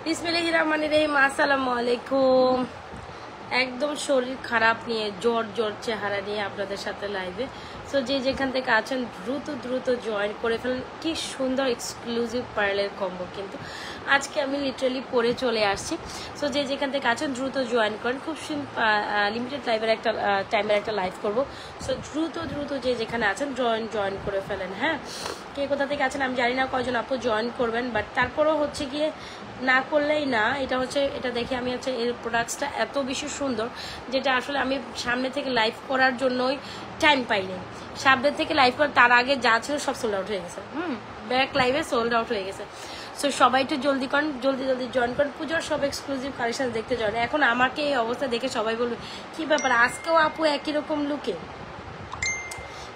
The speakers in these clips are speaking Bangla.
বিসমিল্লাহির রহমানির রহিম। আসসালামু আলাইকুম। একদম শরীর খারাপ নিয়ে জ্বর জ্বর চেহারা নিয়ে আপনাদের সাথে লাইভে। সো যে যেখান থেকে আছেন দ্রুত দ্রুত জয়েন করে ফেলেন। কি সুন্দর এক্সক্লুসিভ পার্লের কম্বো কিন্তু আজকে আমি লিটারালি পরে চলে আসছি। সো যে যেখান থেকে আছেন দ্রুত জয়েন করেন। খুব লিমিটেড লাইভের একটা টাইমের একটা লাইভ করব। সো দ্রুত দ্রুত যে যেখানে আছেন জয়েন করে ফেলেন। হ্যাঁ, কে কোথা থেকে আছেন আমি জানি না কয়জন আপু জয়েন করবেন, বাট তারপরেও হচ্ছে গিয়ে না করলেই না। এটা দেখে আমি হচ্ছে এর প্রোডাক্টসটা এত বেশি সুন্দর যেটা আসলে আমি সামনে থেকে লাইভ করার জন্যই টাইম পাইনি। সামনে থেকে লাইভ করার তার আগে যা ছিল সব সোল্ড আউট হয়ে গেছে। ব্যাক লাইভে সোল্ড আউট হয়ে গেছে। সো সবাই একটু জলদি করেন, জলদি জয়েন করেন। পুজোর সব এক্সক্লুসিভ কালেকশন দেখতে জয়েন। এখন আমাকে এই অবস্থা দেখে সবাই বলবে কি ব্যাপার, আজকেও আপু একই রকম লুকে,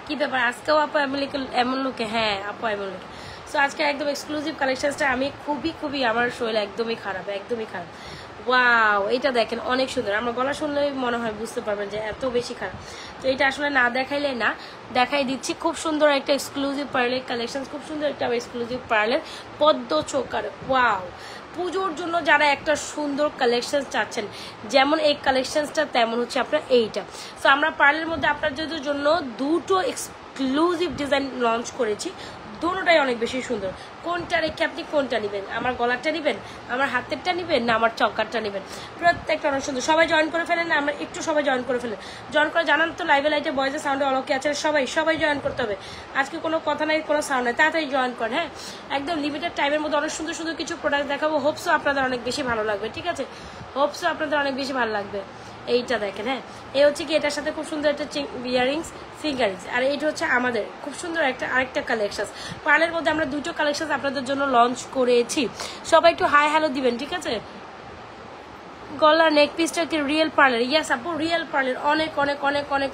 কি ব্যাপার আজকেও আপু এমন লুকে। হ্যাঁ আপু এমন লুকে। সো আজকে একদম এক্সক্লুসিভ কালেকশনসটা আমি খুবই আমার শরীর একদমই খারাপ। ওয়াও, এটা দেখেন অনেক সুন্দর। আমার গলা শুনলেই মনে হয় বুঝতে পারবেন যে এত বেশি খারাপ। তো এটা আসলে না দেখাইলে না, দেখাই দিচ্ছি। খুব সুন্দর একটা এক্সক্লুসিভ পার্লের কালেকশন, খুব সুন্দর একটা এক্সক্লুসিভ পার্লের পদ্ম চোকার। ওয়াও, পুজোর জন্য যারা একটা সুন্দর কালেকশন চাচ্ছেন, যেমন এই কালেকশনসটা তেমন হচ্ছে আপনার এইটা। সো আমরা পার্লের মধ্যে আপনাদের জন্য দুটো এক্সক্লুসিভ ডিজাইন লঞ্চ করেছি। দুটোটাই অনেক বেশি সুন্দর। কোনটা রেখে আপনি কোনটা নেবেন? আমার গলারটা নেবেন, আমার হাতেরটা নেবেন, না আমার চক্কারটা নেবেন? প্রত্যেকটা অনেক সুন্দর। সবাই জয়েন করে ফেলেন না, আমরা একটু সবাই জয়েন করে ফেলেন। জয়েন করে জানান তো লাইভে লাইটে বয়েজের সাউন্ডে অলকে আছে। সবাই জয়েন করতে হবে। আজকে কোনো কথা নাই, কোনো সাউন্ড নাই, তাড়াতাড়ি জয়েন করেন। হ্যাঁ, একদম লিমিটেড টাইমের মধ্যে অনেক সুন্দর সুন্দর কিছু প্রোডাক্ট দেখাবো। হোপসো আপনাদের অনেক বেশি ভালো লাগবে। ঠিক আছে, হোপসো আপনাদের অনেক বেশি ভালো লাগবে। এইটা দেখেন। হ্যাঁ, এই হচ্ছে কি এটার সাথে খুব সুন্দর একটা ইয়ারিংস, ফিঙ্গারিংস। আর এইটা হচ্ছে আমাদের খুব সুন্দর আরেকটা কালেকশন। পার্লের মধ্যে আমরা দুটো কালেকশন আপনাদের জন্য লঞ্চ করেছি। সবাই একটু হাই হ্যালো দিবেন। ঠিক আছে, গলা নেক পিসটা কি রিয়েল পার্লের? ইয়াস আপু, রিয়েল পার্লের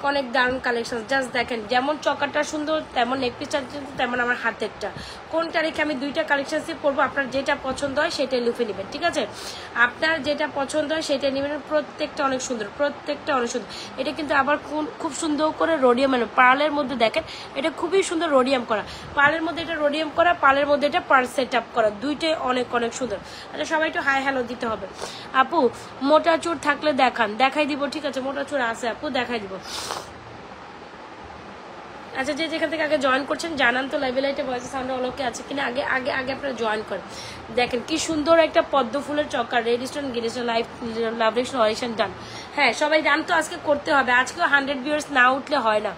অনেক দারুণ কালেকশন। জাস্ট দেখেন, যেমন চকারটা সুন্দর তেমন নেক পিসটা তেমন আমার হাতেরটা। কোনটা রেখে আমি দুইটা কালেকশন সেভ করবো। আপনার যেটা পছন্দ হয় সেটাই লুফে নেবেন। ঠিক আছে, আপনার যেটা পছন্দ হয় সেটাই নেবেন। প্রত্যেকটা অনেক সুন্দর। এটা কিন্তু আবার খুব সুন্দর করে রোডিয়াম, মানে পার্লের মধ্যে দেখেন এটা খুবই সুন্দর রোডিয়াম করা। পার্লের মধ্যে এটা রোডিয়াম করা, পার্লের মধ্যে এটা পার্ল সেট আপ করা, দুইটাই অনেক সুন্দর। আচ্ছা, সবাই একটু হাই হ্যালো দিতে হবে। আপু মোটা চুর থাকলে দেখাই দিব। ঠিক আছে, মোটা চুর আছে আপু, দেখাই দিব। আচ্ছা, যে যেখান থেকে আগে জয়েন করছেন জানান তো লাইভে লাইটে ভয়েস সাউন্ড অলকে আছে কিনা। আগে আপনারা জয়েন করেন। দেখেন কি সুন্দর একটা পদ্ম ফুলের চক্কর, রেড স্টোন গ্রিন স্টোন লাভ অরিশন ডান। হ্যাঁ, সবাই জান তো আজকে করতে হবে। আজকেও 100 ভিউয়ার্স না উঠলে হয় না,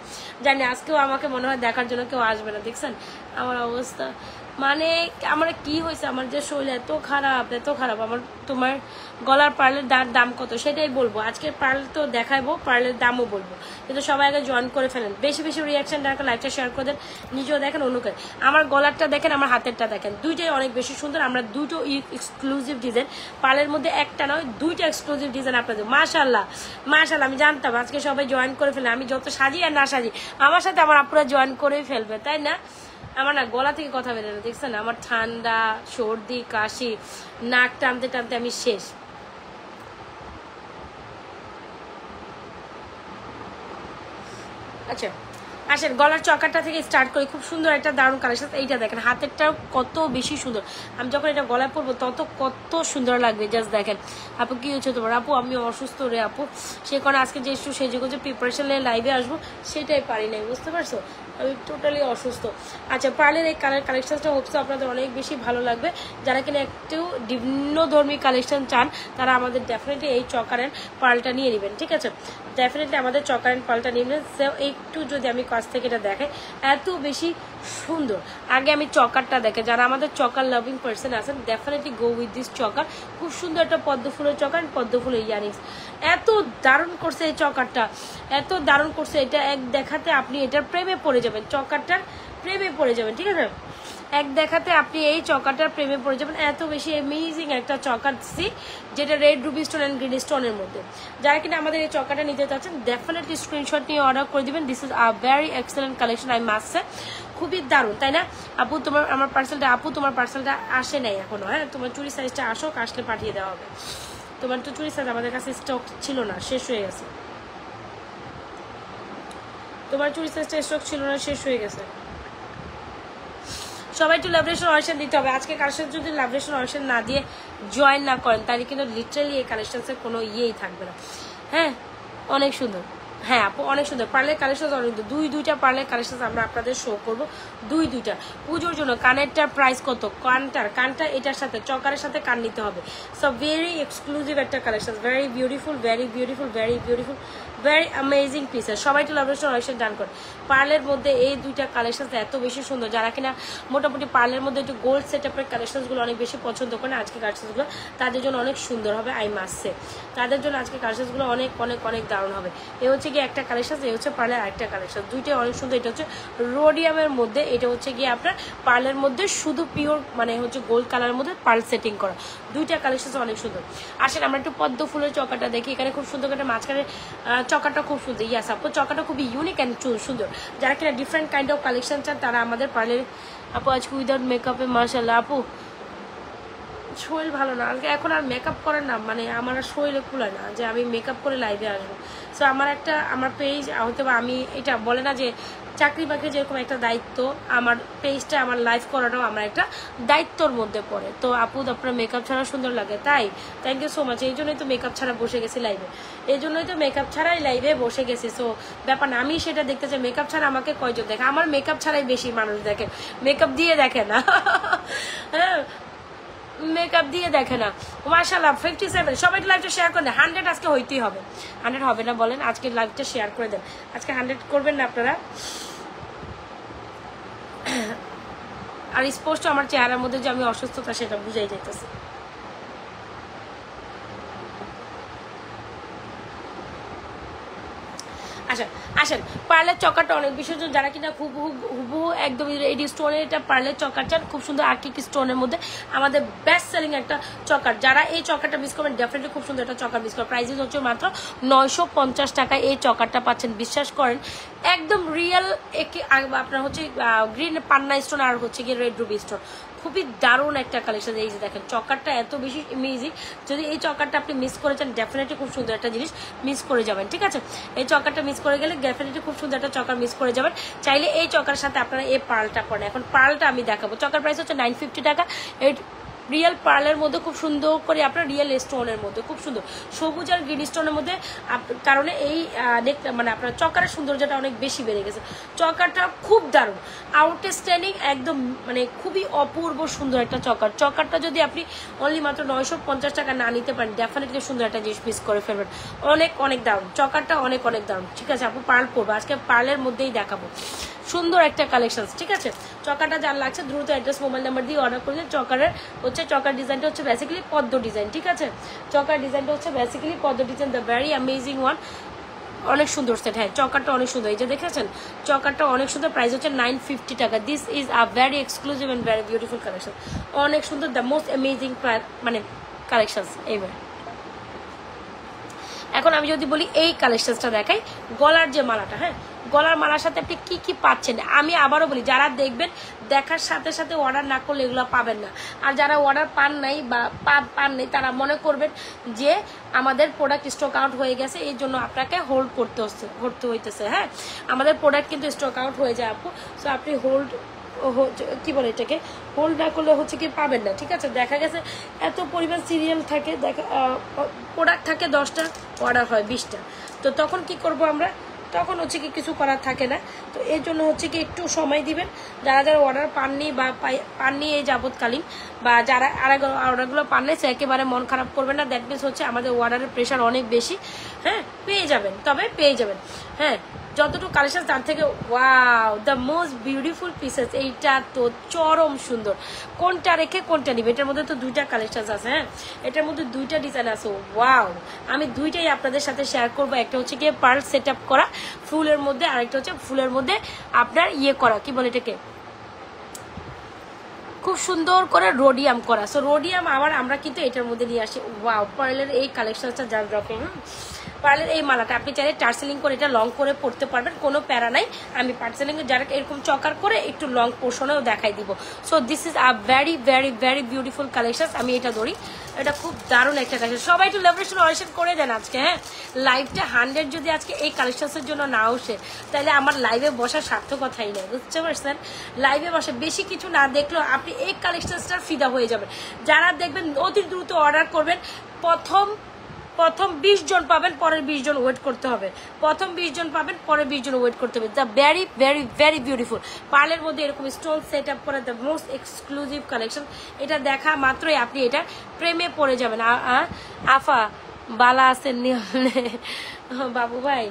জানি। আজকেও আমাকে মনে হয় দেখার জন্য কেউ আসবে না। দেখছেন আমার অবস্থা, মানে আমার কি হয়েছে, আমার যে শরীর এত খারাপ। আমার তোমার গলার পার্লের দাম কত সেটাই বলবো। আজকের পার্ল তো দেখাবো, পার্লের দামও বলবো, কিন্তু সবাই আগে জয়েন করে ফেলেন। বেশি রিয়াকশন দেখা, লাইভটা শেয়ার করে দেন, নিজেও দেখেন, অন্যকে। আমার গলারটা দেখেন, আমার হাতেরটা দেখেন, দুইটাই অনেক বেশি সুন্দর। আমরা দুটো এক্সক্লুসিভ ডিজাইন, পার্লের মধ্যে একটা নয় দুইটা এক্সক্লুসিভ ডিজাইন আপনাদের। মাশাল্লাহ, আমি জানতাম আজকে সবাই জয়েন করে ফেলেন। আমি যত সাজি আর না সাজি, আমার সাথে আমার আপুরা জয়েন করেই ফেলবে, তাই না? আমার না গলা থেকে কথা বেরোয় না, দেখছেন? আমার ঠান্ডা, সর্দি, কাশি, নাক টানতে আমি শেষ। আচ্ছা আসেন, গলার চকারটা থেকে স্টার্ট করি। খুব সুন্দর একটা দারুণ কালেকশন। এইটা দেখেন, হাতেরটাও কত বেশি সুন্দর। আমি যখন এটা গলায় পরবো কত সুন্দর লাগবে। জাস্ট দেখেন। আপু কি হচ্ছে তোমার? আপু আমি অসুস্থ রে আপু, সে কারণে আজকে যে একটু সেই যে প্রিপারেশন নিয়ে লাইভে আসবো সেটাই পারি নাই, বুঝতে পারছো? আমি টোটালি অসুস্থ। আচ্ছা, পার্লের এই কালেকশনটা হোপসো আপনাদের অনেক বেশি ভালো লাগবে। যারা কিনা একটু ভিন্ন ধর্মী কালেকশন চান তারা আমাদের ডেফিনেটলি এই চকারের পার্লটা নিয়ে নেবেন। ঠিক আছে, ডেফিনেটলি আমাদের চকারের পার্লটা নিয়ে নেবেন। একটু যদি আমি কাছ থেকে এটা দেখাই, এত বেশি সুন্দর। আগে আমি চকারটা দেখে, যারা আমাদের চকার লাভিং পার্সন আছেন ডেফিনেটলি গো উইথ দিস চকার। খুব সুন্দর একটা পদ্ম ফুলের চকার, পদ্ম ফুলের ইয়ারিংস। এত দারুণ করছে এই চকারটা, এত দারুণ করছে এটা। এক দেখাতে আপনি এটার প্রেমে পড়ে যাবেন, চকারটার প্রেমে পড়ে যাবেন। ঠিক আছে, এক দেখাতে আপনি এই চকারটার প্রেমে পড়ে যাবেন। এত বেশি অ্যামেজিং একটা চকার দিচ্ছি, যেটা red Ruby stone and green স্টোনের মধ্যে। যারা কিনা আমাদের এই চকারটা নিতে চাচ্ছেন ডেফিনেটলি স্ক্রিনশট নিয়ে অর্ডার করে দিবেন। This is a very excellent collection, I must say. খুবই দারুণ, তাই না? আপু তোমার পার্সেলটা আসে নাই এখনো। হ্যাঁ, তোমার চুরি সাইজটা আসলে পাঠিয়ে দেওয়া হবে। তোমার তো চুরি সাইজ আমাদের কাছে স্টক ছিল না, শেষ হয়ে গেছে। তোমার চুরি সাইজটা স্টক ছিল না, শেষ হয়ে গেছে। সবাই একটু লাভরেশন অপশন দিতে হবে। আজকে কালেকশন যদি লাভরেশন অপশন না দিয়ে জয়েন না করেন তাহলে কিন্তু লিটারালি এই কালেকশনসের কোনো ইয়েই থাকবে না। হ্যাঁ অনেক সুন্দর, হ্যাঁ আপু অনেক সুন্দর পার্লের কালেকশন, অনেক দুইটা পার্লের কালেকশন আমরা আপনাদের শো করবো, দুইটা পুজোর জন্য। কানেরটার প্রাইস কত? কানটা এটার সাথে চকারের সাথে কান নিতে হবে। সো ভেরি এক্সক্লুসিভ একটা collection, very beautiful, very beautiful, very beautiful, very amazing pieces. সবাই একটু লাভরেশন অপশন ডান করে। পার্লের মধ্যে এই দুইটা কালেকশন এত বেশি সুন্দর, যারা কিনা মোটামুটি পার্লের মধ্যে একটু গোল্ড সেট আপের কালেকশনগুলো অনেক বেশি পছন্দ করেন আজকে কালেকশনগুলো তাদের জন্য অনেক সুন্দর হবে। আই মাস্ট সে তাদের জন্য আজকে কালেকশনগুলো অনেক অনেক অনেক দারুণ হবে। এ হচ্ছে গিয়ে একটা কালেকশন, এ হচ্ছে পার্লের আরেকটা কালেকশন, দুইটাই অনেক সুন্দর। এটা হচ্ছে রোডিয়ামের মধ্যে, এটা হচ্ছে গিয়ে আপনার পার্লের মধ্যে শুধু পিওর মানে হচ্ছে গোল্ড কালারের মধ্যে পার্ল সেটিং করা, দুইটা কালেকশন অনেক সুন্দর। আসেন আমরা একটু পদ্ম ফুলের চকাটা দেখি, এখানে খুব সুন্দর একটা মাঝখানে চকাটা খুব সুন্দর। ইয়াস আপু চকাটা খুবই ইউনিক অ্যান্ড সুন্দর, যারা কিনা ডিফারেন্ট কাইন্ড অফ কালেকশন চান তারা আমাদের পার্লের। আপু আজকে উইদাউট মেকআপে মাশাআল্লাহ। আপু শরীর ভালো না আজকে, এখন আর মেকআপ করার না মানে আমার শরীরে কুলায় না যে আমি মেকআপ করে লাইভে আসবো। সো আমার পেজ হয়তো বা আমি এটা বলে না যে চাকরি বাকরি যেরকম একটা দায়িত্ব, আমার পেজটা আমার লাইভ করাটাও আমার একটা দায়িত্বর মধ্যে পড়ে। তো আপু আপনার মেকআপ ছাড়া সুন্দর লাগে, তাই থ্যাংক ইউ সো মাচ। এই জন্যই তো মেকআপ ছাড়া বসে গেছি লাইভে, এই জন্যই তো মেকআপ ছাড়াই লাইভে বসে গেছি। সো ব্যাপার না, আমি সেটা দেখতে চাই মেকআপ ছাড়া আমাকে কয়জন দেখে, আমার মেকআপ ছাড়াই বেশি মানুষ দেখে, মেকআপ দিয়ে দেখে না। হ্যাঁ মেকআপ দিয়ে দেখে না। মাশাআল্লাহ 57। সবাই লাইভটা শেয়ার করে দেন, 100 আজকে হইতেই হবে। 100 হবে না বলেন? আজকে লাইভটা শেয়ার করে দেন, আজকে 100 করবেন না আপনারা? আর স্পষ্ট আমার চেহারার মধ্যে যে আমি অসুস্থতা সেটা বুঝাই যাইতেছে। আসেন আসেন পার্লের চকারটা অনেক বেশি, যারা কিনা হুবহু একদম এই স্টোনের, এটা পার্লের চকার চান খুব সুন্দর আর্কিক স্টোনের মধ্যে, আমাদের বেস্ট সেলিং একটা চকার। যারা এই চকারটা মিস করবেন ডেফিনেটলি খুব সুন্দর একটা চকার মিস করবেন। প্রাইসেস হচ্ছে মাত্র 950 টাকায় এই চকারটা পাচ্ছেন। বিশ্বাস করেন একদম রিয়েল আপনার হচ্ছে গ্রিন পান্না স্টোন আর হচ্ছে গিয়ে রেড রুবি স্টোন, খুবই দারুণ একটা কালেকশন। এই যে দেখেন চকারটা এত বেশি ইমেজিং, যদি এই চকারটা আপনি মিস করেছেন ডেফিনেটলি খুব সুন্দর একটা জিনিস মিস করে যাবেন। ঠিক আছে, এই চকারটা মিস করে গেলে ডেফিনেটলি খুব সুন্দর একটা চকার মিস করে যাবেন। চাইলে এই চকার সাথে আপনারা এই পার্লটা করেন। এখন পার্লটা আমি দেখাবো, চকার প্রাইস হচ্ছে 950 টাকা। এই রিয়েল পার্লের মধ্যে খুব সুন্দর করে আপনার রিয়েল স্টোনের মধ্যে খুব সুন্দর সবুজ আর গ্রিন স্টোনের মধ্যে কারণে এই মানে আপনার চকারের সৌন্দর্যটা অনেক বেশি বেড়ে গেছে। চকারটা খুব দারুণ আউটস্ট্যান্ডিং, একদম মানে খুবই অপূর্ব সুন্দর একটা চকার। চকারটা যদি আপনি অনলি মাত্র 950 টাকা না নিতে পারেন ডেফিনেটলি সুন্দর একটা জিনিস মিস করে ফেলবেন। অনেক অনেক দারুণ চকারটা, অনেক অনেক দারুণ। ঠিক আছে আপু পার্ল পরবো আজকে, পার্লের মধ্যেই দেখাবো সুন্দর একটা কালেকশন। ঠিক আছে চকারটা যার লাগছে দ্রুত অ্যাড্রেস মোবাইল নাম্বার দিয়ে অর্ডার করলে। চকারের হচ্ছে চকার ডিজাইনটা হচ্ছে বেসিক্যালি পদ্ম ডিজাইন। ঠিক আছে চকার ডিজাইনটা হচ্ছে বেসিক্যালি পদ্ম design, the very amazing one, অনেক সুন্দর সেট। হ্যাঁ চকারটা অনেক সুন্দর, এই যে দেখেছেন চকারটা অনেক সুন্দর। প্রাইস হচ্ছে 950 টাকা। This is a very exclusive and very beautiful collection, অনেক সুন্দর, দ্য মোস্ট অ্যামেজিং মানে কালেকশন এইবার। এখন আমি যদি বলি এই কালেকশনটা দেখাই, গলার যে মালাটা, হ্যাঁ গলার মালার সাথে আপনি কি কি পাচ্ছেন আমি আবারও বলি, যারা দেখবেন দেখার সাথে সাথে অর্ডার না করলে এগুলো পাবেন না। আর যারা অর্ডার পান নাই বা পান নেই তারা মনে করবেন যে আমাদের প্রোডাক্ট স্টক আউট হয়ে গেছে, এই জন্য আপনাকে হোল্ড করতে হইতেছে। হ্যাঁ আমাদের প্রোডাক্ট কিন্তু স্টক আউট হয়ে যায় আপু, সো আপনি হোল্ড কি বলে এটাকে হোল্ড না করলে হচ্ছে কি পাবেন না। ঠিক আছে দেখা গেছে এত পরিমাণ সিরিয়াল থাকে, দেখা প্রোডাক্ট থাকে 10টা অর্ডার হয় 20টা, তো তখন কি করব আমরা, তখন হচ্ছে কি কিছু করার থাকে না। তো এর জন্য হচ্ছে কি একটু সময় দিবেন, যারা যারা অর্ডার পাননি বা পাননি এই যাবৎকালীন, বা যারা অর্ডারগুলো পাননি সে একেবারে মন খারাপ করবেন না। দ্যাট মিনস হচ্ছে আমাদের অর্ডারের প্রেশার অনেক বেশি। হ্যাঁ পেয়ে যাবেন, তবে পেয়ে যাবেন। হ্যাঁ যতটুকু কালেকশন তার থেকে wow the most beautiful pieces, এইটা তো চরম সুন্দর। কোনটা রেখে কোনটা নিবে, এটার মধ্যে তো দুইটা কালেকশন আছে। হ্যাঁ এটার মধ্যে দুইটা ডিজাইন আছে। ওয়াও আমি দুইটাই আপনাদের সাথে শেয়ার করবো। একটা হচ্ছে গিয়ে পার্ল সেট আপ করা ফুলের মধ্যে, আরেকটা হচ্ছে ফুলের মধ্যে আপনার ইয়ে করা কি বলে এটাকে খুব সুন্দর করে রোডিয়াম করা। সো রোডিয়াম আবার আমরা কিন্তু এটার মধ্যে নিয়ে আসি। ওয়াও পার্লের এই কালেকশনটা যার রকম পার্লের এই মালাটা আপনি চাইলে টার্সেলিং করে এটা লং করে পড়তে পারবেন, কোনো প্যারা নাই। আমি টার্সেলিং যারা এরকম চকার করে একটু লং পোর্শনেও দেখাই দিব। So this is a very very very beautiful collection. আমি এটা ধরি, এটা খুব দারুণ একটা কালেকশন। সবাই একটু লেভারেশন অরিশন করে দেন আজকে। হ্যাঁ, লাইভটা 100 যদি আজকে এই কালেকশনের জন্য না আসে তাহলে আমার লাইভে বসার সার্থকতাই নেই, বুঝতে পারছেন? লাইভে বসে বেশি কিছু না দেখলেও আপনি এই কালেকশনটার ফিদা হয়ে যাবেন। যারা দেখবেন অতি দ্রুত অর্ডার করবেন। প্রথম 20 জন পাবেন, পরের 20 জন ওয়েট করতে হবে। প্রথম 20 জন পাবেন, পরের 20 জন ওয়েট করতে হবে। The very very very beautiful পার্লের মধ্যে এরকম স্টোন সেট আপ করা, দ্য মোস্ট এক্সক্লুসিভ কালেকশন। এটা দেখা মাত্রই আপনি এটা প্রেমে পড়ে যাবেন। আফা বালা আছেন বাবু ভাই?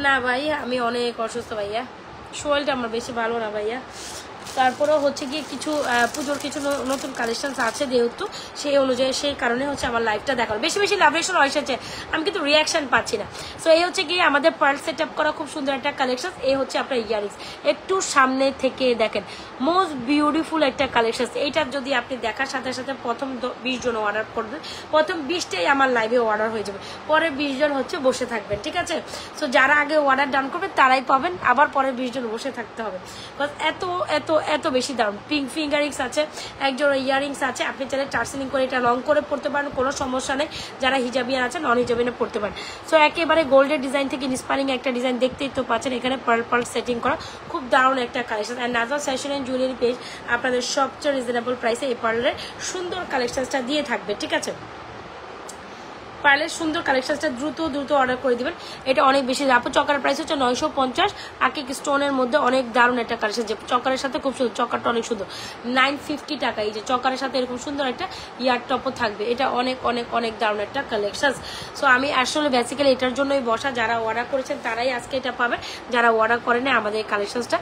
না ভাই, আমি অনেক অসুস্থ ভাইয়া, শরীরটা আমার বেশি ভালো না ভাইয়া। তারপরেও হচ্ছে গিয়ে কিছু পুজোর কিছু নতুন কালেকশন আছে যেহেতু, সেই অনুযায়ী সেই কারণে হচ্ছে আমার লাইভটা দেখানো। বেশি বেশি লাভেশন এসেছে, আমি কিন্তু রিয়াকশন পাচ্ছি না। সো এই হচ্ছে গিয়ে আমাদের পার্ল সেট আপ করা খুব সুন্দর একটা কালেকশন। এই হচ্ছে আপনার ইয়ারিংস, একটু সামনে থেকে দেখেন, মোস্ট বিউটিফুল একটা কালেকশন। এইটা যদি আপনি দেখার সাথে সাথে প্রথম 20 জন অর্ডার করবেন, প্রথম 20টাই আমার লাইভে অর্ডার হয়ে যাবে, পরে 20 জন হচ্ছে বসে থাকবেন, ঠিক আছে? সো যারা আগে অর্ডার ডান করবেন তারাই পাবেন, আবার পরে 20 জন বসে থাকতে হবে। এত এত এত বেশি দারুণ পিঙ্ক ফিঙ্গারিংস আছে, একজোড়া ইয়ারিংস আছে। আপনি চাইলে টার্সেলিং করে এটা লং করে পড়তে পারেন, কোনো সমস্যা নেই। যারা হিজাবিয়ান আছে, নন হিজাবিয়ানে পড়তে পারেন। সো একেবারে গোল্ডের ডিজাইন থেকে ইন্সপায়ারিং একটা ডিজাইন দেখতেই তো পাচ্ছেন। এখানে পার্ল পার্ল সেটিং করা খুব দারুণ একটা collection. And Nazma fashion and jewellery page আপনাদের সবচেয়ে রিজনেবল প্রাইসে এই পার্লারের সুন্দর কালেকশনটা দিয়ে থাকবে, ঠিক আছে? পার্লের সুন্দর কালেকশনটা দ্রুত দ্রুত অর্ডার করে দিবেন। এটা অনেক বেশি আপু, চকার প্রাইস হচ্ছে 950। আকিক স্টোনের মধ্যে অনেক দারুণ একটা কালেকশন, যে চকারের সাথে খুব সুন্দর, চকারটা অনেক সুন্দর, 950 টাকা। এই যে চকারের সাথে এরকম সুন্দর একটা ইয়ার টপও থাকবে, এটা অনেক অনেক অনেক দারুণ একটা কালেকশন। সো আমি আসলে বেসিক্যালি এটার জন্যই বসা, যারা অর্ডার করেছেন তারাই আজকে এটা পাবেন, যারা অর্ডার করেন আমাদের এই কালেকশনটা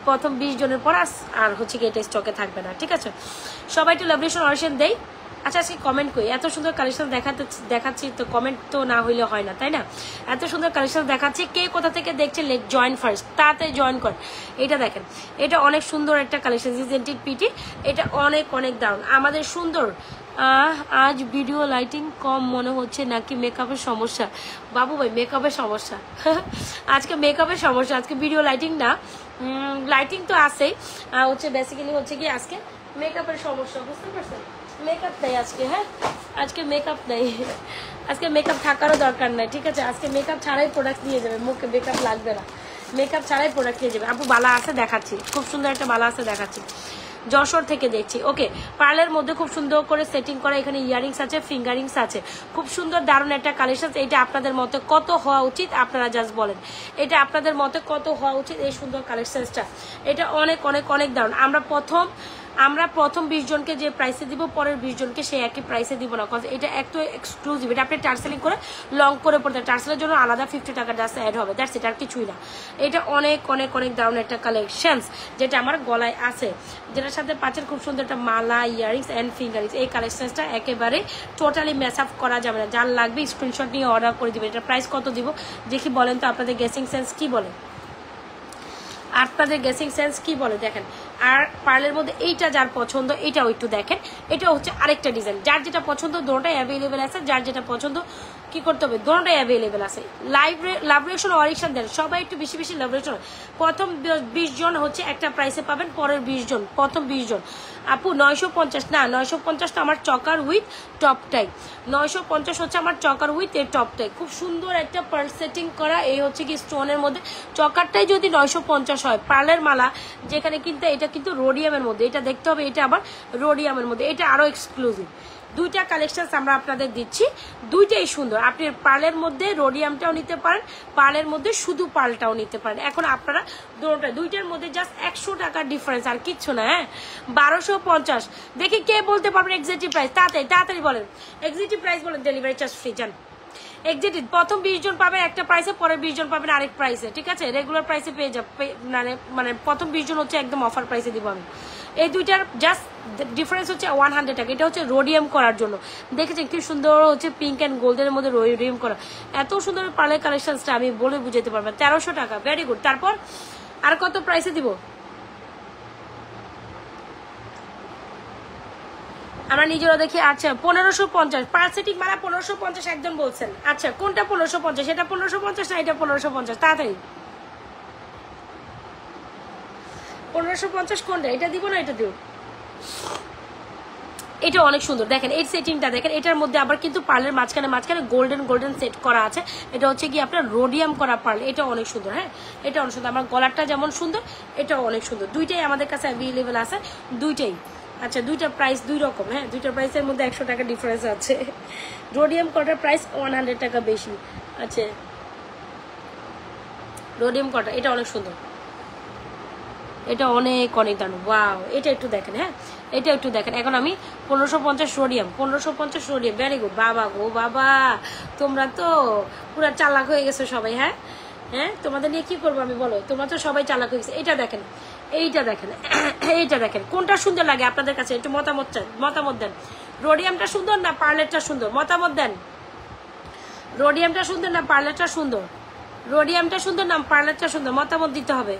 প্রথম 20 জনের পর আর হচ্ছে কি এটা স্টকে থাকবে না, ঠিক আছে? সবাই একটু লাভরেশন অরিশন দেই। আচ্ছা, আজকে কমেন্ট করি, এত সুন্দর কালেকশন দেখাচ্ছি তো কমেন্ট তো না হইলে হয় না, তাই না? এত সুন্দর কালেকশন দেখাচ্ছি, কে কোথা থেকে দেখছেন লেট জয়েন ফার্স্ট, তাড়াতাড়ি জয়েন করেন। এটা দেখেন, এটা অনেক সুন্দর একটা কালেকশন, জিজেন্টিড পিটি, এটা অনেক অনেক দারুণ আমাদের সুন্দর। আজ ভিডিও লাইটিং কম মনে হচ্ছে নাকি মেকআপের সমস্যা? বাবু ভাই, মেকআপের সমস্যা আজকে মেকআপের সমস্যা, আজকে ভিডিও লাইটিং না, লাইটিং তো আছেই, হচ্ছে বেসিক্যালি হচ্ছে কি আজকে মেকআপের সমস্যা, বুঝতে পারছেন? মেকআপ নেই আজকে, হ্যাঁ আজকে মেকআপ নেই, আজকে মেকআপ থাকারও দরকার নাই, ঠিক আছে? আজকে মেকআপ ছাড়াই প্রোডাক্ট নিয়ে যাবে, মুখে মেকআপ লাগবে না, মেকআপ ছাড়াই প্রোডাক্ট নিয়ে যাবে। আপু বালা আছে দেখাচ্ছি, খুব সুন্দর একটা বালা আছে দেখাচ্ছি, যশোর থেকে দেখছি। ওকে, পার্লের মধ্যে খুব সুন্দর করে সেটিং করা, এখানে ইয়ারিংস আছে, ফিঙ্গারিংস আছে, খুব সুন্দর দারুণ একটা কালেকশন। এটা আপনাদের মতে কত হওয়া উচিত আপনারা জাস্ট বলেন, এটা আপনাদের মতে কত হওয়া উচিত এই সুন্দর কালেকশনটা? এটা অনেক অনেক অনেক দারুণ। আমরা প্রথম 20 জনকে যে প্রাইসে দিব, পরের 20 জনকে সেই একই প্রাইসে দিব না, কজ এটা একটু এক্সক্লুসিভ। এটা আপনি টার্সেলিং করে লং করে পড়তে, টার্সেলের জন্য আলাদা 50 টাকা জাস্ট অ্যাড হবে, দ্যাটস ইট, আর কিছুই না। এটা অনেক অনেক অনেক দারুণ একটা কালেকশনস, যেটা আমার গলায় আছে, যেটার সাথে পাচ্ছেন খুব সুন্দর একটা মালা, ইয়ারিংস অ্যান্ড ফিঙ্গারিংস। এই কালেকশনসটা একেবারে টোটালি ম্যাচ আপ করা যাবে না, যার লাগবে স্ক্রিনশট নিয়ে অর্ডার করে দিবেন। এটা প্রাইস কত দিব দেখি বলেন তো, আপনাদের গেসিং সেন্স কি বলে, আপনাদের গেসিং সেন্স কি বলে দেখেন। আর পার্লের মধ্যে এইটা যার পছন্দ এটাও একটু দেখেন, এটা হচ্ছে আরেকটা ডিজাইন, যার যেটা পছন্দ দোনোটাই অ্যাভেলেবেল আছে, যার যেটা পছন্দ কি করতে হবে, দোনোটাই অ্যাভেলেবেল আছে। লাভরেশন অরিকশন দেন সবাই, একটু বেশি বেশি লাভরেশন। প্রথম 20 জন হচ্ছে একটা প্রাইসে পাবেন, পরের 20 জন, প্রথম 20 জন। আপু 950 না, 950 তো আমার চকার উইথ টপটাই, 950 হচ্ছে আমার চকার উইথ এর টপটাই। খুব সুন্দর একটা পার্ল সেটিং করা, এই হচ্ছে কি স্টোনের মধ্যে, চকারটাই যদি 950 হয়, পার্লের মালা যেখানে কিন্তু এটা কিন্তু রোডিয়ামের মধ্যে, এটা দেখতে হবে, এটা আবার রোডিয়ামের মধ্যে, এটা আরো এক্সক্লুসিভ। দুইটা কালেকশন আমরা আপনাদের দিচ্ছি, দুইটাই সুন্দর। আপনি পার্লের মধ্যে রোডিয়ামটাও নিতে পারেন, পার্লের মধ্যে শুধু পার্লটাও নিতে পারেন। এখন আপনারা দুইটার মধ্যে জাস্ট 100 টাকার ডিফারেন্স, আর কিচ্ছু না। হ্যাঁ, 1250। দেখি কে বলতে পারবেন এক্সাক্ট প্রাইস, তাড়াতাড়ি তাড়াতাড়ি বলেন এক্সাক্ট প্রাইস বলেন, ডেলিভারি চার্জ ফ্রি। জান এক্সাক্ট প্রথম 20 জন পাবেন একটা প্রাইসে, পরের 20 জন পাবেন আরেক প্রাইসে, ঠিক আছে? রেগুলার প্রাইসে পেয়ে যাবে, মানে প্রথম 20 জন হচ্ছে একদম অফার প্রাইসে দিব আমি। এই দুইটার জাস্ট ডিফারেন্স হচ্ছে 100 টাকা। এটা হচ্ছে রোডিয়াম করার জন্য, দেখেছেন কি সুন্দর হচ্ছে পিঙ্ক অ্যান্ড গোল্ডের মধ্যে রোডিয়াম করা, এত সুন্দর পার্লের কালেকশনসটা আমি বলে বুঝাতে পারবো। 1300 টাকা, ভেরি গুড। তারপর আর কত প্রাইসে দিব? আমরা নিজেরও দেখি। আচ্ছা 1550 পার সেটিং মারা 1550 একজন বলছেন। আচ্ছা কোনটা 1550? এটা 1550 না এটা 1550? তাড়াতাড়ি 1550 কোনটা? এটা দিব না এটা দিব? এটা অনেক সুন্দর দেখেন, এই সেটিংটা দেখেন। এটার মধ্যে আবার কিন্তু পার্লের মাঝখানে মাঝখানে গোল্ডেন সেট করা আছে। এটা হচ্ছে কি আপনার রোডিয়াম করা পার্ল। এটা অনেক সুন্দর। হ্যাঁ এটা অনেক সুন্দর। আমার গলারটা যেমন সুন্দর এটাও অনেক সুন্দর। দুইটাই আমাদের কাছে অ্যাভেলেবেল আছে, দুইটাই। আচ্ছা দুইটা প্রাইস দুই রকম। হ্যাঁ দুইটা প্রাইসের মধ্যে 100 টাকা ডিফারেন্স আছে। রোডিয়াম কটার প্রাইস 100 টাকা বেশি। আচ্ছা রোডিয়াম কটা এটা অনেক সুন্দর, এটা অনেক দারুণ। ওয়াও এটা একটু দেখেন। হ্যাঁ এটা একটু দেখেন। এখন আমি 1550 রোডিয়াম, 1550 রোডিয়াম। Very good. বাবা গো বাবা, তোমরা তো পুরো চালাক হয়ে গেছো সবাই। হ্যাঁ হ্যাঁ তোমাদের নিয়ে কি করবো আমি বলো, তোমরা তো সবাই চালাক হয়ে গেছে। এটা দেখেন, এইটা দেখেন, এইটা দেখেন, কোনটা সুন্দর লাগে আপনাদের কাছে একটু মতামত দেন। রোডিয়ামটা সুন্দর না পার্লেটটা সুন্দর? মতামত দেন। রোডিয়ামটা সুন্দর না পার্লেটটা সুন্দর? রোডিয়ামটা সুন্দর না পার্লেটটা সুন্দর? মতামত দিতে হবে।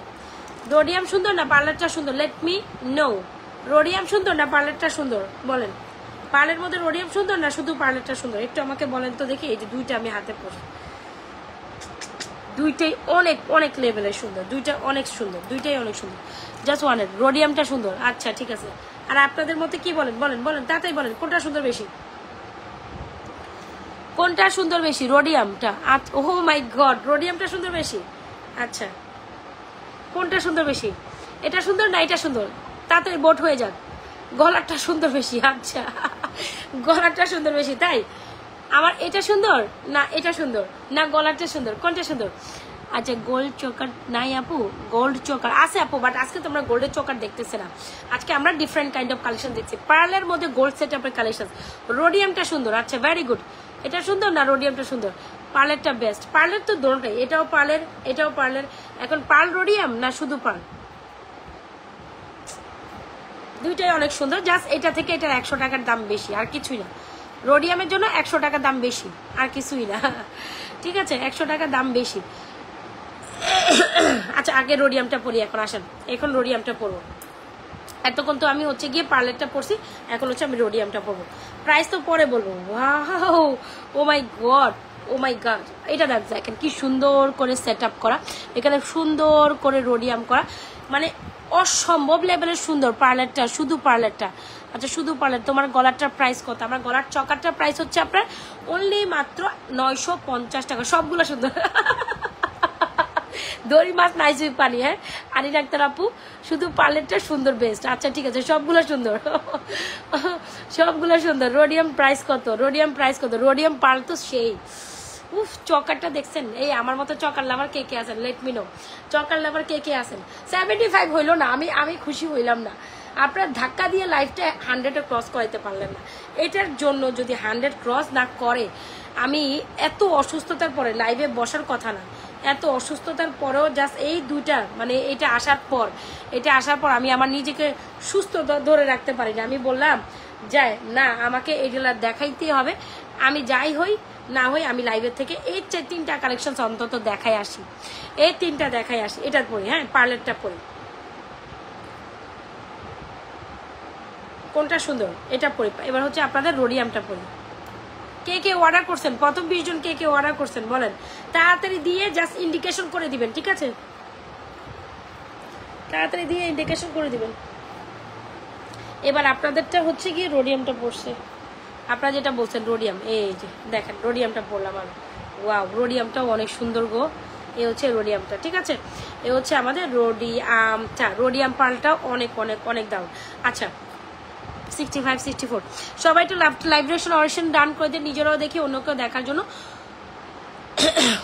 রোডিয়াম সুন্দর না পার্লারটা সুন্দর? Late me no. রোডিয়াম সুন্দর না পার্লারটা সুন্দর? বলেন। পার্লের মধ্যে রোডিয়াম সুন্দর না শুধু পার্লারটা সুন্দর? একটু আমাকে বলেন তো দেখি। এই যে দুইটা আমি হাতে পড়ি, দুইটাই অনেক লেভেলের সুন্দর, দুইটা অনেক সুন্দর, দুইটাই অনেক সুন্দর। Just one. রোডিয়ামটা সুন্দর। আচ্ছা ঠিক আছে। আর আপনাদের মধ্যে কি বলেন বলেন তাড়াতাড়ি বলেন, কোনটা সুন্দর বেশি? কোনটা সুন্দর বেশি? রোডিয়ামটা। ও মাই গড, রোডিয়ামটা সুন্দর বেশি। আচ্ছা কোনটা সুন্দর বেশি? এটা সুন্দর না এটা সুন্দর? তাড়াতাড়ি বোট হয়ে যাক। গলারটা সুন্দর বেশি। আচ্ছা গলারটা সুন্দর বেশি তাই? আমার এটা সুন্দর না এটা সুন্দর না গলারটা সুন্দর? কোনটা সুন্দর? আচ্ছা গোল্ড চোকার নাই আপু? গোল্ড চোকার আছে আপু, বাট আজকে তোমরা গোল্ডের চোকার দেখতেছে না। আজকে আমরা ডিফারেন্ট কাইন্ড অফ কালেকশন দেখছি। পার্লের মধ্যে গোল্ড সেট আপের কালেকশন। রোডিয়ামটা সুন্দর। আচ্ছা ভেরি গুড। এটা সুন্দর না রোডিয়ামটা সুন্দর? পার্লেরটা বেস্ট। পার্লের তো দোনোটাই, এটাও পার্লের এটাও পার্লের। এখন পার্ল রোডিয়াম না শুধু পার্ল? দুইটাই অনেক সুন্দর। জাস্ট এটা থেকে এটার 100 টাকার দাম বেশি, আর কিছুই না। রোডিয়ামের জন্য 100 টাকা দাম বেশি, আর কিছুই না। ঠিক আছে 100 টাকা দাম বেশি। আচ্ছা আগে রোডিয়ামটা পরি, এখন আসেন এখন রোডিয়ামটা পরবো। এতক্ষণ তো আমি হচ্ছে গিয়ে পার্লেরটা পরছি, এখন হচ্ছে আমি রোডিয়ামটা পরবো। প্রাইস তো পরে বলবো। ওয়াও ও মাই গড, ও মাই গড। এটা দেখেন কি সুন্দর করে সেট আপ করা, এখানে সুন্দর করে রোডিয়াম করা, মানে অসম্ভব লেভেলের সুন্দর পার্লারটা, শুধু পার্লারটা। আচ্ছা শুধু পার্লার। তোমার গলারটার প্রাইস কত? আমার গলার চকারটার প্রাইস হচ্ছে আপনার অনলি মাত্র 950 টাকা। সবগুলো সুন্দর। দড়ি মাছ নাই সুই পানি। হ্যাঁ আনি ডাক্তার আপু, শুধু পার্লেটটা সুন্দর বেস্ট। আচ্ছা ঠিক আছে সবগুলো সুন্দর, সবগুলো সুন্দর। রোডিয়াম প্রাইস কত? রোডিয়াম প্রাইস কত? রোডিয়াম পার্ল তো সেই। উফ চকারটা দেখছেন? এই আমার মতো চকার লাভার কে কে আছেন? Let me know. Choker lover কে কে আছেন? 75 হইলো না, আমি খুশি হইলাম না। আপনার ধাক্কা দিয়ে লাইফটা 100-এ ক্রস করাইতে পারলেন না। এটার জন্য যদি 100 ক্রস না করে, আমি এত অসুস্থতার পরে লাইভে বসার কথা না, এত অসুস্থতার পরেও জাস্ট এই দুইটা মানে এটা আসার পর আমি আমার নিজেকে সুস্থ ধরে রাখতে পারি না। আমি বললাম যাই না, আমাকে এগুলা দেখাইতেই হবে। আমি যাই হই না হই আমি লাইভের থেকে এই 3টা কালেকশন অন্তত দেখাই আসি, এই 3টা দেখাই আসি। এটা পরি। হ্যাঁ পার্লারটা পরি। কোনটা সুন্দর? এটা পরি। এবার হচ্ছে আপনাদের রোডিয়ামটা পরি। কে কে অর্ডার করছেন? প্রথম 20 জন কে অর্ডার করছেন বলেন। তাড়াতাড়ি দিয়ে জাস্ট ইন্ডিকেশন করে দিবেন, ঠিক আছে? তাড়াতাড়ি দিয়ে ইন্ডিকেশন করে দিবেন। এবার আপনাদেরটা হচ্ছে গিয়ে রোডিয়ামটা পড়ছে। আপনারা যেটা বলছেন রোডিয়াম, এই যে দেখেন রোডিয়ামটা পড়লাম আমি। ওয়াও রোডিয়ামটাও অনেক সুন্দর গো। এ হচ্ছে রোডিয়ামটা, ঠিক আছে? এ হচ্ছে আমাদের রোডিয়ামটা। রোডিয়াম পার্লটাও অনেক দাম। আচ্ছা 65 64 সবাই একটু লাইভ রেশন ডান করে দিয়ে নিজেরাও দেখি অন্যকেও দেখার জন্য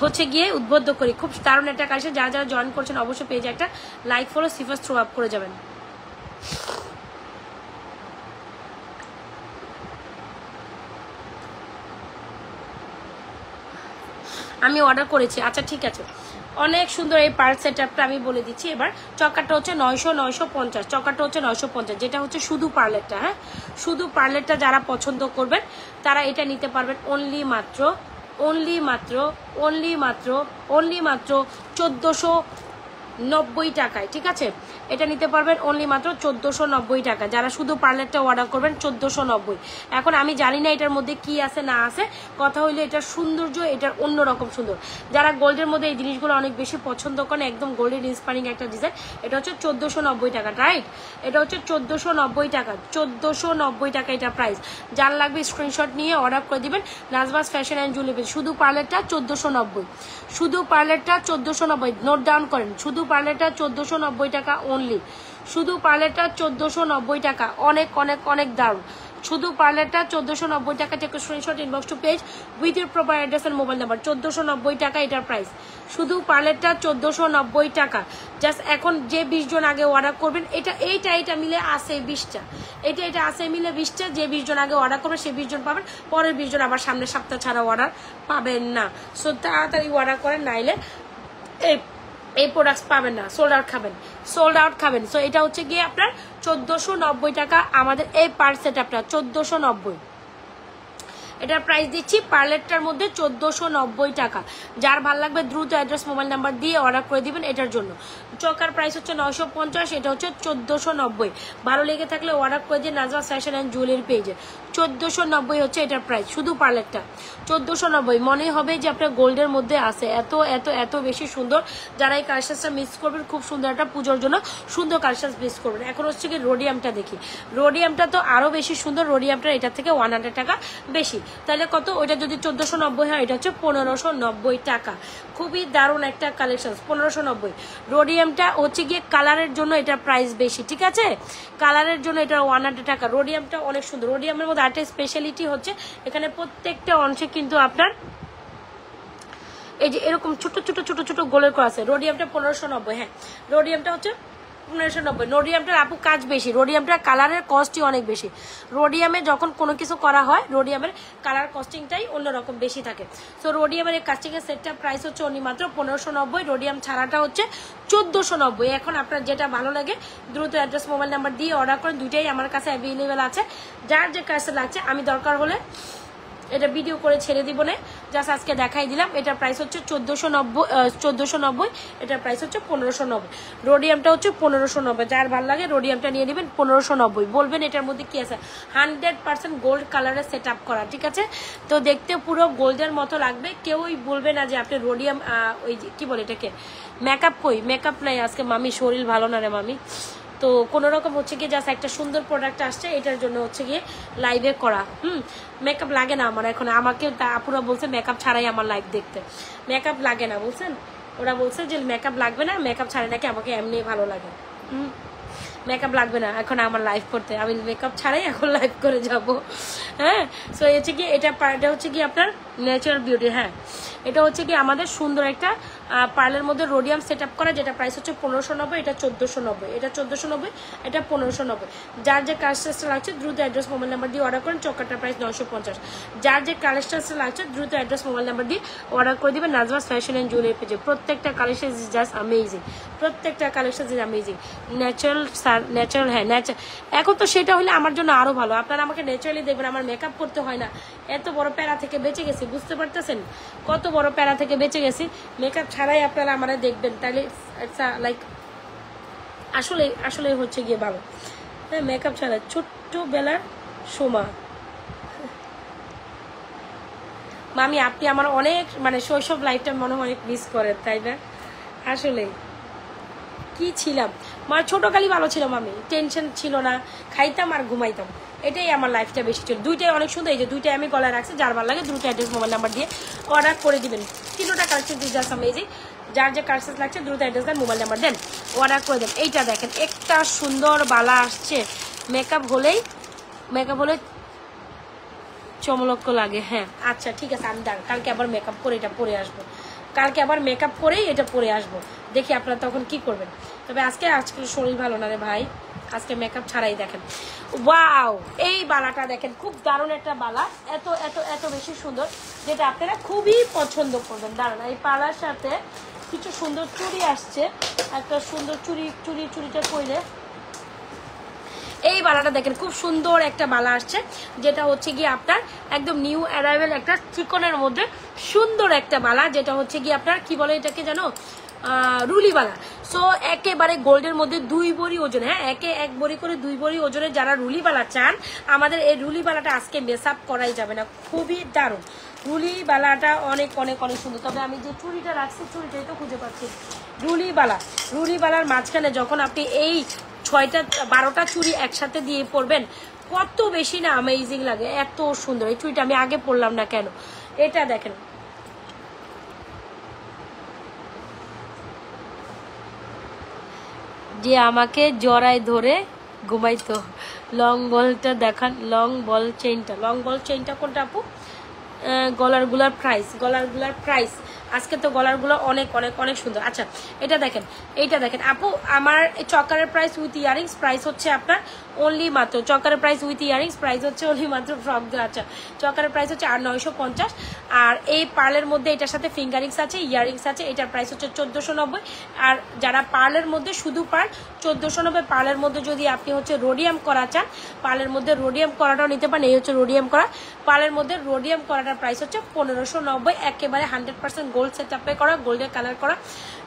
হচ্ছে গিয়ে উদ্বুদ্ধ করি। খুব দারুণ একটা কালেকশন। যারা জয়েন করছেন অবশ্যই পেজে একটা লাইক ফলো সিফাস থ্রো আপ করে যাবেন। আমি অর্ডার করেছি। আচ্ছা ঠিক আছে অনেক সুন্দর এই পার্ল সেট আপটা আমি বলে দিচ্ছি। এবার চকারটা হচ্ছে 950। চকারটা হচ্ছে 950, যেটা হচ্ছে শুধু পার্লেটটা। হ্যাঁ শুধু পার্লেটটা যারা পছন্দ করবেন তারা এটা নিতে পারবেন অনলি মাত্র 1490 টাকায়, ঠিক আছে? এটা নিতে পারবেন অনলি মাত্র 1490 টাকা। যারা শুধু পার্লারটা অর্ডার করবেন 1490। এখন আমি জানি না এটার মধ্যে কি আছে না আছে, কথা হইলে এটার সৌন্দর্য এটার অন্যরকম সুন্দর। যারা গোল্ডের মধ্যে এই জিনিসগুলো অনেক বেশি পছন্দ করেন, একদম গোল্ডের ইন্সপায়ারিং একটা ডিজাইন, এটা হচ্ছে 1490 টাকা, রাইট? এটা হচ্ছে 1490 টাকা, 1490 টাকা এটা প্রাইস। যার লাগবে স্ক্রিনশট নিয়ে অর্ডার করে দিবেন নাজবাস ফ্যাশন অ্যান্ড জুয়েলারি। শুধু পার্লারটা 1490, শুধু পার্লারটা 1490, নোট ডাউন করেন। শুধু পার্লারটা 1490 টাকা অনলি, শুধু পার্লারটা 1490 টাকা। অনেক অনেক অনেক দারুণ। শুধু পার্লারটা 1490 টাকা। Take screenshot, inbox to page with your proper address and mobile number. 1490 টাকা এটার প্রাইস। শুধু পার্লারটা 1490 টাকা। জাস্ট এখন যে 20 জন আগে অর্ডার করবেন, এইটা মিলে আসে 20টা, এটা আসে মিলে 20টা। যে 20 জন আগে অর্ডার করবেন সেই 20 জন পাবেন, পরের 20 জন আবার সামনের সপ্তাহ ছাড়া অর্ডার পাবেন না। সো তাড়াতাড়ি অর্ডার করেন, নাইলে এই প্রোডাক্টস পাবেন না, সোল্ড আউট খাবেন। সো এটা হচ্ছে গিয়ে আপনার 1490 টাকা আমাদের এই পার সেট আপটা 1490। এটার প্রাইস দিচ্ছি পার্লেটটার মধ্যে 1490 টাকা। যার ভালো লাগবে দ্রুত অ্যাড্রেস মোবাইল নাম্বার দিয়ে অর্ডার করে দিবেন। এটার জন্য চকার প্রাইস হচ্ছে 950, এটা হচ্ছে 1490। ভালো লেগে থাকলে অর্ডার করে দিয়ে নাজবাস ফ্যাশন অ্যান্ড জুয়েলারি পেজে। 1490 হচ্ছে এটার প্রাইস, শুধু পার্লেটটা 1490। মনে হবে যে আপনার গোল্ডের মধ্যে আছে, এত এত এত বেশি সুন্দর। যারা এই কালেকশনটা মিস করবেন, খুব সুন্দর একটা পুজোর জন্য সুন্দর কালেকশন মিস করবেন। এখন হচ্ছে কি রোডিয়ামটা দেখি, রোডিয়ামটা তো আরো বেশি সুন্দর। রোডিয়ামটা এটা থেকে 100 টাকা বেশি, তাহলে কত? ওইটা যদি 1490 হয়, এটা হচ্ছে 1590 টাকা। খুবই দারুণ একটা কালেকশন, 1590। রোডিয়ামটা হচ্ছে গিয়ে কালারের জন্য এটা প্রাইস বেশি, ঠিক আছে? কালারের জন্য এটা 100 টাকা। রোডিয়ামটা অনেক সুন্দর। রোডিয়ামের মধ্যে একটা স্পেশালিটি হচ্ছে এখানে প্রত্যেকটা অংশে কিন্তু আপনার এই যে এরকম ছোট ছোট ছোট ছোট গোলের করা আছে। রোডিয়ামটা 1590, হ্যাঁ রোডিয়ামটা হচ্ছে 1590। রোডিয়ামটার আপু কাজ বেশি, রোডিয়ামটার কালারের কস্টই অনেক বেশি। রোডিয়ামে যখন কোনো কিছু করা হয়, রোডিয়ামের কালার কস্টিংটাই অন্যরকম বেশি থাকে। সো রোডিয়ামের এই কাস্টিংয়ের সেটটা প্রাইস হচ্ছে অনলি মাত্র 1590। রোডিয়াম ছাড়াটা হচ্ছে 1490। এখন আপনার যেটা ভালো লাগে দ্রুত অ্যাড্রেস মোবাইল নাম্বার দিয়ে অর্ডার করেন। দুইটাই আমার কাছে অ্যাভেলেবেল আছে। যার যে কাজটা লাগছে, আমি দরকার হলে এটা ভিডিও করে ছেড়ে দিব না, জাস্ট আজকে দেখাই দিলাম। এটার প্রাইস হচ্ছে 1490, এটার প্রাইস হচ্ছে 1590। রোডিয়ামটা হচ্ছে 1590। যার ভালো লাগে রোডিয়ামটা নিয়ে নেবেন 1590। বলবেন এটার মধ্যে কি আছে, 100% গোল্ড কালারের সেট আপ করা, ঠিক আছে? তো দেখতে পুরো গোল্ডের মতো লাগবে। কেউই বলবে না যে আপনি রোডিয়াম ওই যে কি বলে এটাকে মেকআপ, কই মেকআপ নাই আজকে মামি, শরীর ভালো না রে মামি। তো কোনো রকম হচ্ছে গিয়ে জাস্ট একটা সুন্দর প্রোডাক্ট আসছে, এটার জন্য হচ্ছে গিয়ে লাইভে করা। মেকআপ লাগে না আমার এখন। আমাকে আপুরা বলছে মেকআপ ছাড়াই আমার লাইভ দেখতে, মেকআপ লাগে না বলছেন। ওরা বলছে যে মেকআপ লাগবে না, মেকআপ ছাড়াই নাকি আমাকে এমনি ভালো লাগে। মেকআপ লাগবে না এখন আমার লাইভ করতে, আমি মেকআপ ছাড়াই এখন লাইভ করে যাব। হ্যাঁ, সো হচ্ছে কি এটা হচ্ছে কি আপনার ন্যাচারাল বিউটি। হ্যাঁ, এটা হচ্ছে কি আমাদের সুন্দর একটা পার্লের মধ্যে রোডিয়াম সেট আপ করা, যেটা প্রাইস হচ্ছে 1590, এটা 1490, এটা 1490, এটা 1590। যার যে কালেকশনটা লাগছে দ্রুত অ্যাড্রেস মোবাইল নাম্বার দিয়ে অর্ডার করেন। চক্কারটার প্রাইস 950। যার যে কালেকশনটা লাগছে দ্রুত অ্যাড্রেস মোবাইল নাম্বার দিয়ে অর্ডার করে দিবেন নাজবাস ফ্যাশন অ্যান্ড জুয়েলারি পেজে। প্রত্যেকটা কালেকশন ইজ জাস্ট অ্যামেজিং, প্রত্যেকটা কালেকশন ইজ অ্যামেজিং। ন্যাচারাল, হ্যাঁ ন্যাচারাল। এখন তো সেটা হলে আমার জন্য আরো ভালো। আপনারা আমাকে ন্যাচারালি দেখবেন, আমার মেকআপ করতে হয় না। এত বড় প্যারা থেকে বেঁচে গেছি, বুঝতে পারতেছেন কত বড় প্যারা থেকে বেঁচে গেছি। মেকআপ ছাড়াই আপনারা আমারা দেখবেন, তাহলে লাইক আসলে হচ্ছে গিয়ে ভালো। হ্যাঁ, মেকআপ ছাড়া ছোট্টবেলার সোমা মামি, আপনি আমার অনেক মানে শৈশব লাইফটা মনে হয় অনেক মিস করেন, তাই না? আসলে কি ছিলাম, মানে ছোটকালই ভালো ছিলাম আমি, টেনশন ছিল না, খাইতাম আর ঘুমাইতাম, এটাই আমার লাইফটা বেশি ছিল। দুইটাই অনেক সুন্দর। এই যে দুইটাই আমি গলায় রাখছি। যার ভালো লাগে দ্রুত অ্যাড্রেস মোবাইল নাম্বার দিয়ে অর্ডার করে দিবেন। তিনটা কালেকশন জাস্ট অ্যামেজিং। যার যে কালেকশন লাগছে দ্রুত অ্যাড্রেস দেন, মোবাইল নাম্বার দেন, অর্ডার করে দেন। এইটা দেখেন একটা সুন্দর বালা আসছে, মেকআপ হলে চমলক্ষ লাগে। হ্যাঁ আচ্ছা ঠিক আছে, আমি কালকে আবার মেকআপ করে এটা পরে আসবো, কালকে আবার মেকআপ করেই এটা পরে আসবো। দেখি আপনারা তখন কি করবেন। তবে আজকে শরীর ভালো না রে ভাই, আজকে মেকআপ ছাড়াই দেখেন। ওয়াও, এই বালাটা দেখেন, খুব দারুণ একটা বালা, এত এত এত বেশি সুন্দর, যেটা আপনারা খুবই পছন্দ করবেন। দারুণ। এই পালার সাথে কিছু সুন্দর চুড়ি আসছে, একটা সুন্দর চুড়িটা কইলে এই বালাটা দেখেন, খুব সুন্দর একটা বালা আসছে, যেটা হচ্ছে গিয়ে আপনার একদম নিউ অ্যারাইভেল একটা চিকনের মধ্যে সুন্দর একটা বালা, যেটা হচ্ছে গিয়ে আপনার কি বলে এটাকে জানো, রুলিওয়ালা। সো একেবারে গোল্ডের মধ্যে 2 ভরি ওজন, হ্যাঁ একে 1 ভরি করে 2 ভরি ওজনের যারা রুলিওয়ালা চান, আমাদের এই রুলিওয়ালাটা আজকে মেস আপ করাই যাবে না, খুবই দারুণ রুলিওয়ালাটা, অনেক অনেক অনেক সুন্দর। তবে আমি যে চুড়িটা রাখছি চুড়িটাই তো খুঁজে পাচ্ছি। রুলিওয়ালার মাঝখানে যখন আপনি এই 6টা 12টা চুড়ি একসাথে দিয়ে পরবেন, কত বেশি না অ্যামেজিং লাগে, এত সুন্দর। এই চুড়িটা আমি আগে পরলাম না কেন, এটা দেখেন যে আমাকে জড়ায় ধরে ঘুমাইতো। লং বলটা দেখান, লং বল চেইনটা কোনটা আপু? গলারগুলার প্রাইস আজকে তো গলারগুলো অনেক অনেক অনেক সুন্দর। আচ্ছা এটা দেখেন, এইটা দেখেন আপু, আমার চকারের প্রাইস উইথ ইয়ারিংস প্রাইস হচ্ছে আপনার অনলি মাত্র, চকারের প্রাইস উইথ ইয়ারিংস প্রাইস হচ্ছে অনলি মাত্র ফ্রক। আচ্ছা চকারের প্রাইস হচ্ছে 950, আর এই পার্লের মধ্যে এটার সাথে ফিঙ্গারিংস আছে, ইয়ারিংস আছে, এটার প্রাইস হচ্ছে 1490। আর যারা পার্লের মধ্যে শুধু পার্ল 1490, পার্লের মধ্যে যদি আপনি হচ্ছে রোডিয়াম করা চান, পার্লের মধ্যে রোডিয়াম করাটাও নিতে পারেন। এই হচ্ছে রোডিয়াম করা, পার্লের মধ্যে রোডিয়াম করাটার প্রাইস হচ্ছে 1590, একেবারে 100% গোল্ড সেট আপে করা, গোল্ডের কালার করা,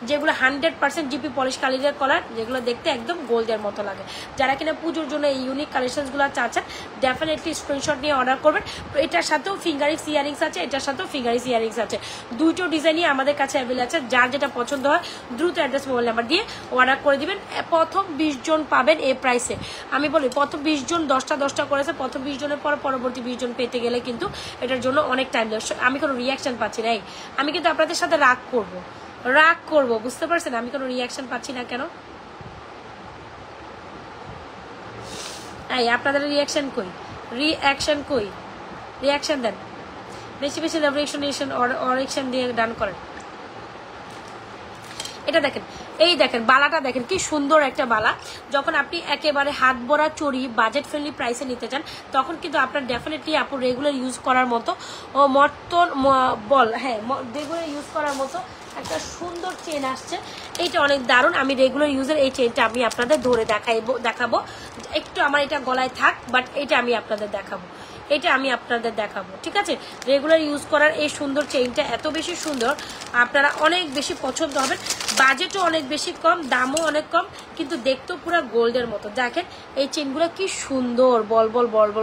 যেগুলো 100% জিপি পলিশ কালারের কালার, যেগুলো দেখতে একদম গোল্ডের মতো লাগে। যারা কিনা পুজোর জন্য এই ইউনিক কালেকশনসগুলো চাচ্ছেন, ডেফিনেটলি স্ক্রিনশট নিয়ে অর্ডার করবেন। এটার সাথেও ফিঙ্গারিংস ইয়ারিংস আছে, এটার সাথেও ফিঙ্গারিংস ইয়ারিংস আছে, দুটো ডিজাইনই আমাদের কাছে অ্যাভেলেবল আছে। যার যেটা পছন্দ হয় দ্রুত অ্যাড্রেস মোবাইল নাম্বার দিয়ে অর্ডার করে দিবেন। প্রথম 20 জন পাবেন এই প্রাইসে। আমি বলি প্রথম 20 জন 10টা করেছে, প্রথম 20 জনের পর পরবর্তী 20 জন পেতে গেলে কিন্তু এটার জন্য অনেক টাইম লাগবে। আমি কোনো রিয়াকশন পাচ্ছি না, আমি কিন্তু আপনাদের সাথে রাগ করব, বুঝতে পারছেন? আমি কোনো রিয়াকশন পাচ্ছি না কেন? এই আপনাদের রিয়াকশন কই? রিয়াকশন দেন, বেশি বেশি রিয়াকশন দিয়ে ডান করেন। এটা দেখেন, এই দেখেন বালাটা দেখেন কি সুন্দর একটা বালা। যখন আপনি একেবারে হাত ভরা চড়ি বাজেট ফ্রেন্ডলি প্রাইসে নিতে চান, তখন কিন্তু আপনার ডেফিনেটলি আপু রেগুলার ইউজ করার মতো রেগুলার ইউজ করার মতো একটা সুন্দর চেন আসছে। এইটা অনেক দারুণ। আমি রেগুলার ইউজের এই চেনটা আমি আপনাদের ধরে দেখাবো। একটু আমার এটা গলায় থাক, বাট এটা আমি আপনাদের দেখাবো, ঠিক আছে? রেগুলার ইউজ করার এই সুন্দর চেইনটা এত বেশি সুন্দর, আপনারা অনেক বেশি পছন্দ হবেন। বাজেটও অনেক বেশি কম, দামও অনেক কম, কিন্তু দেখতেও পুরো গোল্ডের মতো। দেখেন এই চেইনগুলো কি সুন্দর, বল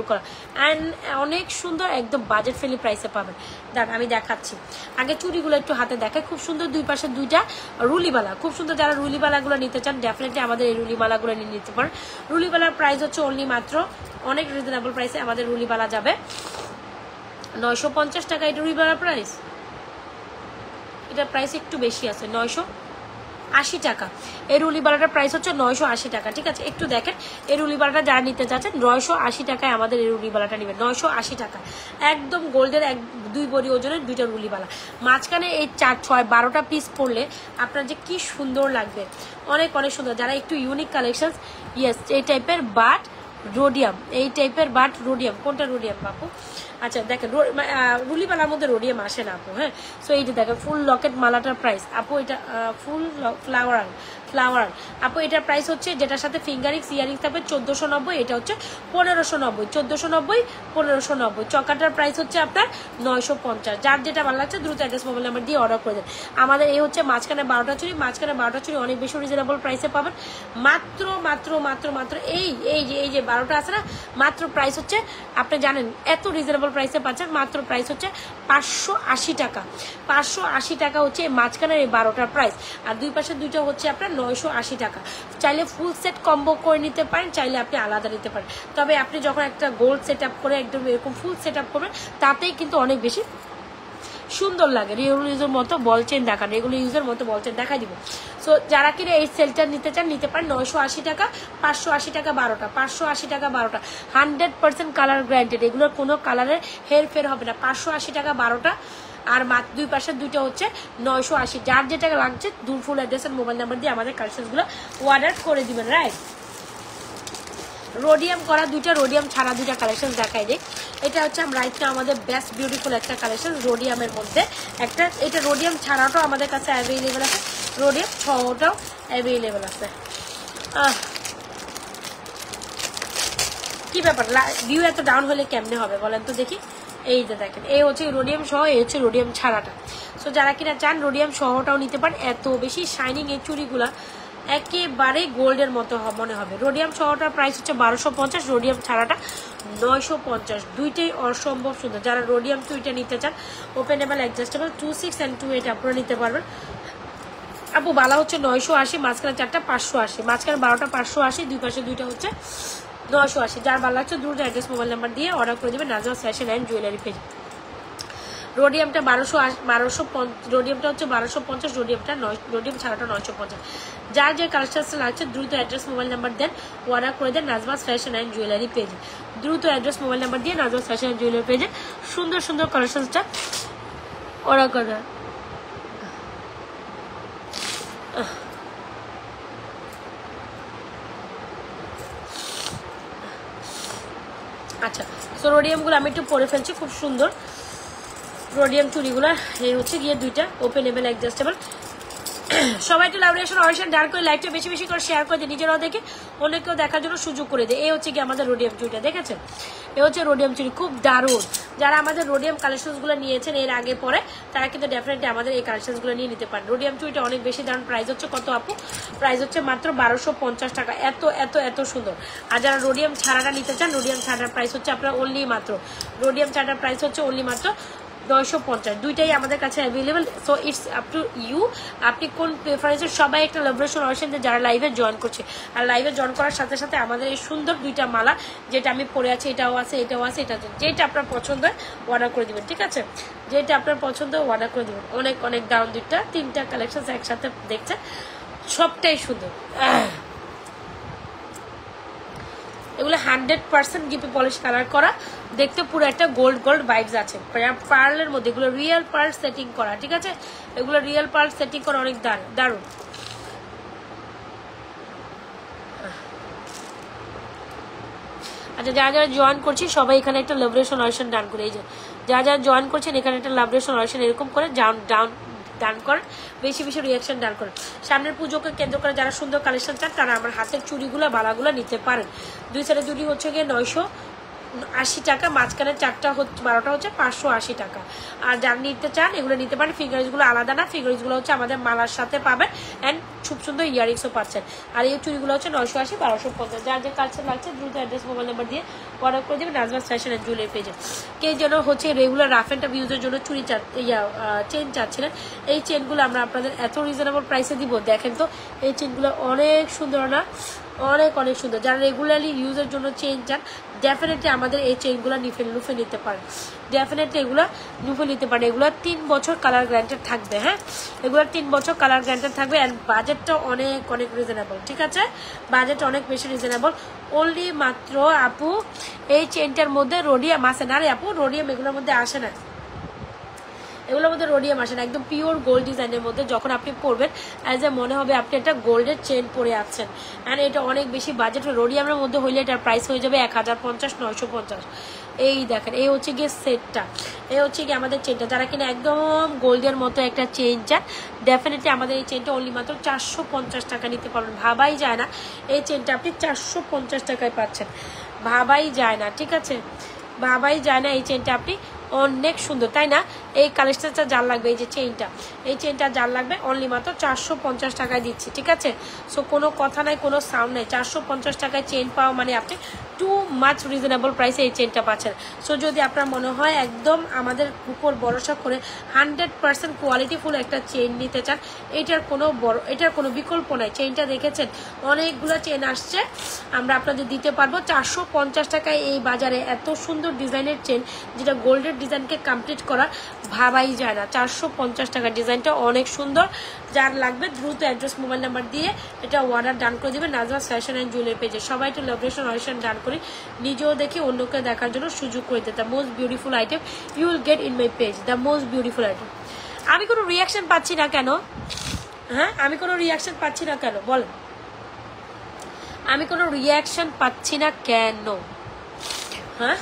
করা, অ্যান্ড অনেক সুন্দর, একদম বাজেট ফ্রেন্ডলি প্রাইসে পাবেন। দেখ আমি দেখাচ্ছি, আগে চুড়িগুলো একটু হাতে দেখায়, খুব সুন্দর, দুই পাশে দুইটা রুলিবালা, খুব সুন্দর। যারা রুলিবালাগুলো নিতে চান ডেফিনেটলি আমাদের এই রুলিবালাগুলো নিয়ে নিতে পারেন। রুলিবালার প্রাইস হচ্ছে অনলি মাত্র অনেক রিজনেবল প্রাইসে আমাদের রুলিবালা যাবে 950 টাকা। এটা রুলিবালার প্রাইস, এটার প্রাইস একটু বেশি আছে, 980 টাকা। এই রুলিবালাটার প্রাইস হচ্ছে 980 টাকা, ঠিক আছে? একটু দেখেন এই রুলিবালাটা যারা নিতে চাচ্ছেন 980 টাকায় আমাদের এই রুলিবালাটা নেবেন, 980 টাকা। একদম গোল্ডের 2 ভরি ওজনের 2টা রুলিবালা, মাঝখানে এই 4, 6, 12টা পিস পরলে আপনার যে কি সুন্দর লাগবে, অনেক অনেক সুন্দর। যারা একটু ইউনিক কালেকশন, ইয়েস এই টাইপের বাট রোডিয়াম, কোনটা রোডিয়াম বাপু? আচ্ছা দেখেন রুলিবালার মধ্যে রোডিয়াম আসে না আপু, হ্যাঁ। সো এই যে দেখেন ফুল লকেট মালাটার প্রাইস আপু, এটা ফুল ফ্লাওয়ার আপু, এটার প্রাইস হচ্ছে যেটার সাথে ফিঙ্গারিংস ইয়ারিংস থাকবে 1490, এটা হচ্ছে 1590, 1490 1590। চকাটার প্রাইস হচ্ছে আপনার 950। যার যেটা ভালো লাগছে দ্রুত অ্যাড্রেস মোবাইল নাম্বার দিয়ে অর্ডার করে দেন। আমাদের এই হচ্ছে মাঝখানে 12টা চুড়ি, অনেক বেশি রিজনেবল প্রাইসে পাবেন। মাত্র এই যে 12টা আছে না, মাত্র প্রাইস হচ্ছে, আপনি জানেন এত রিজনেবল প্রাইসে পাচ্ছেন, মাত্র প্রাইস হচ্ছে 580 টাকা। 580 টাকা হচ্ছে মাঝখানের এই 12টার প্রাইস, আর দুই পাশে দুইটা হচ্ছে আপনার 980 টাকা। চাইলে ফুল সেট কম্বো করে নিতে পারেন, চাইলে আপনি আলাদা নিতে পারেন। তবে আপনি যখন একটা গোল্ড সেট আপ করে একদম এরকম ফুল সেট আপ করবেন, তাতেই কিন্তু অনেক বেশি সুন্দর লাগে। রেগুলার ইউজের মতো বল চেন দেখাই দিব। সো যারা কিনা এই সেলটা নিতে চান নিতে পারেন 980 টাকা, 580 টাকা 12টা, 580 টাকা 12টা, 100% কালার গ্যারান্টেড, এগুলোর কোনো কালারের হেরফের হবে না। 580 টাকা 12টা, আর মাত্র দুই পাশের দুইটা হচ্ছে 980। যার যেটা লাগছে ফুল অ্যাড্রেস আর মোবাইল নাম্বার দিয়ে আমাদের কালেকশনগুলো অর্ডার করে দিবেন, রাইট? রোডিয়াম করা দুইটা, রোডিয়াম ছাড়া দুইটা কালেকশন দেখাই দিই। এটা হচ্ছে রাইট না আমাদের বেস্ট বিউটিফুল একটা কালেকশন রোডিয়ামের মধ্যে একটা। এটা রোডিয়াম ছাড়াটাও আমাদের কাছে অ্যাভেলেবেল আছে, রোডিয়াম সহটাও অ্যাভেলেবেল আছে। কি ব্যাপার, ভিউ এত ডাউন হলে কেমনে হবে বলেন তো দেখি? এই যে দেখেন, এই হচ্ছে রোডিয়াম সহ, এই হচ্ছে রোডিয়াম ছাড়াটা। সো যারা কিনা চান রোডিয়াম সহটাও নিতে পারেন। এত বেশি শাইনিং এই চুড়িগুলা, একেবারে গোল্ডের মতো মনে হবে। রোডিয়াম সহটার প্রাইস হচ্ছে 1250, রোডিয়াম ছাড়াটা 950। দুইটাই অসম্ভব সুন্দর। যারা রোডিয়াম চুড়িটা নিতে চান, ওপেনেবল অ্যাডজাস্টেবল 26 and 28 আপনারা নিতে পারবেন। আপু বালা হচ্ছে 980, মাঝখানে 4টা 580, মাঝখানে 12টা 580, দুই পাশে দুইটা হচ্ছে 980। যার ভালো লাগছে দ্রুত অ্যাড্রেস মোবাইল নাম্বার দিয়ে অর্ডার করে দেবেন নাজওয়াজ ফ্যাশন অ্যান্ড জুয়েলারি পেজ। রোডিয়ামটা 1250, রোডিয়ামটা হচ্ছে 1250, রোডিয়াম ছাড়াটা 950। যার যে কালেকশনটা লাগছে দ্রুত অ্যাড্রেস মোবাইল নাম্বার দেন, অর্ডার করে দেন নাজওয়াজ ফ্যাশন অ্যান্ড জুয়েলারি পেজে। দ্রুত অ্যাড্রেস মোবাইল নাম্বার দিয়ে নাজওয়াজ ফ্যাশন অ্যান্ড জুয়েলারি পেজে সুন্দর সুন্দর কালেকশনটা অর্ডার করে দেন। আচ্ছা, সো রোডিয়ামগুলো আমি একটু পরে ফেলছি, খুব সুন্দর রোডিয়াম চুড়িগুলো। এই হচ্ছে গিয়ে দুইটা ওপেনেবল অ্যাডজাস্টেবল। সবাই একটু লাভরেশন অরিশন ডার করে লাইভটা বেশি বেশি করে শেয়ার করে দিয়ে নিজেরাও দেখে অনেকেও দেখার জন্য সুযোগ করে দেয়। এই হচ্ছে কি আমাদের রোডিয়াম চুড়িটা, দেখেছেন? এ হচ্ছে রোডিয়াম চুড়ি, খুব দারুণ। যারা আমাদের রোডিয়াম কালেকশনসগুলো নিয়েছেন এর আগে পরে, তারা কিন্তু ডেফিনেটলি আমাদের এই কালেকশনসগুলো নিয়ে নিতে পারেন। রোডিয়াম চুড়িটা অনেক বেশি দারুণ। প্রাইস হচ্ছে কত আপু? প্রাইস হচ্ছে মাত্র 1250 টাকা। এত এত এত সুন্দর। আর যারা রোডিয়াম ছাড়াটা নিতে চান, রোডিয়াম ছাড়ার প্রাইস হচ্ছে আপনার অনলি মাত্র, রোডিয়াম ছাড়ার প্রাইস হচ্ছে অনলি মাত্র 950। দুইটাই আমাদের কাছে available. So it's up to you, আপনি কোন প্রেফারেন্সের। সবাই একটা লাভরেশন অরিশন যারা লাইভে জয়েন করছে, আর লাইভে জয়েন করার সাথে সাথে আমাদের এই সুন্দর দুইটা মালা, যেটা আমি পরে আছি, এটাও আছে, এটাও আছে, এটা যেটা আপনার পছন্দ হয় অর্ডার করে দিবেন, ঠিক আছে? যেটা আপনার পছন্দ অর্ডার করে দিবেন। অনেক অনেক দারুণ দুইটা, তিনটা কালেকশন একসাথে দেখছেন, সবটাই সুন্দর। এগুলো 100% জিপি পলিশ কালার করা, দেখতে পুরো একটা গোল্ড গোল্ড ভাইবস আছে পার্লের মধ্যে। এগুলো রিয়েল পার্ল সেটিং করা, ঠিক আছে? এগুলো রিয়েল পার্ল সেটিং করা, অনেক দারুণ। আচ্ছা, যারা যারা জয়েন করছি সবাই এখানে একটা লাভরেশন অরিশন ডান করে, এই যে যারা যারা জয়েন করছেন এখানে একটা লাভরেশন অরিশন এরকম করে ডান করেন, বেশি বেশি রিয়াকশন ডান করেন। সামনের পুজোকে কেন্দ্র করে যারা সুন্দর কালেকশন চান তারা আমার হাতের চুড়িগুলো বালাগুলো নিতে পারেন। দুই সাইডে দুটি হচ্ছে গিয়ে 980 টাকা, মাঝখানে 4টা হচ্ছে 12টা হচ্ছে 580 টাকা। আর যারা নিতে চান এগুলো নিতে পারেন। ফিঙ্গারিংসগুলো আলাদা না, ফিঙ্গারিংসগুলো হচ্ছে আমাদের মালার সাথে পাবেন, অ্যান্ড খুব সুন্দর ইয়ারিংসও পাচ্ছেন। আর এই চুড়িগুলো হচ্ছে 980, 1250। যার যে কালচার লাগছে দ্রুত অ্যাড্রেস মোবাইল নাম্বার দিয়ে অর্ডার করে দেবেন নাজওয়াজ ফ্যাশন অ্যান্ড জুয়েলারি পেজে। কে যেন হচ্ছে রেগুলার রাফ অ্যান্ড টাফ ইউজের জন্য চুড়ি চেন চাচ্ছিলেন, এই চেনগুলো আমরা আপনাদের এত রিজনেবল প্রাইসে দিব। দেখেন তো এই চেনগুলো অনেক সুন্দর না? অনেক অনেক সুন্দর। যারা রেগুলারলি ইউজের জন্য চেন চান, ডেফিনেটলি আমাদের এই চেনগুলো লুফে নিতে পারেন। ডেফিনেটলি এগুলো লুফে নিতে পারেন। এগুলো 3 বছর কালার গ্যারান্টেড থাকবে। হ্যাঁ, এগুলো 3 বছর কালার গ্যারান্টেড থাকবে, অ্যান্ড বাজেটটা অনেক অনেক রিজনেবল, ঠিক আছে? বাজেট অনেক বেশি রিজনেবল। অনলি মাত্র আপু এই চেনটার মধ্যে রোডিয়াম আসে না রে আপু, রোডিয়াম এগুলোর মধ্যে আসে না, এগুলোর মধ্যে রোডিয়াম আসে না। একদম পিওর গোল্ড ডিজাইনের মধ্যে যখন আপনি পরবেন অ্যাজ এ মনে হবে আপনি একটা গোল্ডের চেন পরে আছেন। অ্যান্ড এটা অনেক বেশি বাজেট। রোডিয়ামের মধ্যে হইলে এটার প্রাইস হয়ে যাবে 1050, 950। এই দেখেন, এই হচ্ছে গিয়ে সেটটা, এই হচ্ছে গিয়ে আমাদের চেনটা। যারা কিনা একদম গোল্ডের মতো একটা চেন চান, ডেফিনেটলি আমাদের এই চেনটা অনলি মাত্র 450 টাকা নিতে পারবেন। ভাবাই যায় না এই চেনটা আপনি 450 টাকায় পাচ্ছেন, ভাবাই যায় না, ঠিক আছে? ভাবাই যায় না এই চেনটা আপনি। অনেক সুন্দর, তাই না? এই কালেকশনটা যার লাগবে, এই যে চেইনটা, এই চেইনটা যার লাগবে অনলি মাত্র 450 টাকায় দিচ্ছি, ঠিক আছে? সো কোনো কথা নাই, কোনো সাউন্ড নাই। 450 টাকায় চেইন পাওয়া মানে আপনি টু মাচ রিজনেবল প্রাইসে এই চেইনটা পাচ্ছেন। সো যদি আপনার মনে হয় একদম আমাদের উপর ভরসা করে 100% কোয়ালিটিফুল একটা চেইন নিতে চান, এটার কোনো বিকল্প নাই। চেইনটা দেখেছেন, অনেকগুলো চেইন আসছে, আমরা আপনাদের দিতে পারবো 450 টাকায়। এই বাজারে এত সুন্দর ডিজাইনের চেইন, যেটা গোল্ডের ডিজাইনকে কমপ্লিট করা, ভাবাই যায় না। 450 টাকা, ডিজাইনটা অনেক সুন্দর। যার লাগবে দ্রুত অ্যাড্রেস মোবাইল নাম্বার দিয়ে এটা অর্ডার ডান করে দেবেন নাজওয়াজ ফ্যাশন অ্যান্ড জুয়েলারি পেজে। সবাই একটু লাভরেশন অরিশন ডান করি, নিজেও দেখি অন্যকে দেখার জন্য সুযোগ করে দিতে। The most beautiful item you will get in my page, the most beautiful item. আমি কোনো রিয়াকশন পাচ্ছি না কেন? হ্যাঁ, আমি কোনো রিয়াকশন পাচ্ছি না কেন বলেন? আমি কোনো রিয়াকশন পাচ্ছি না কেন? হ্যাঁ,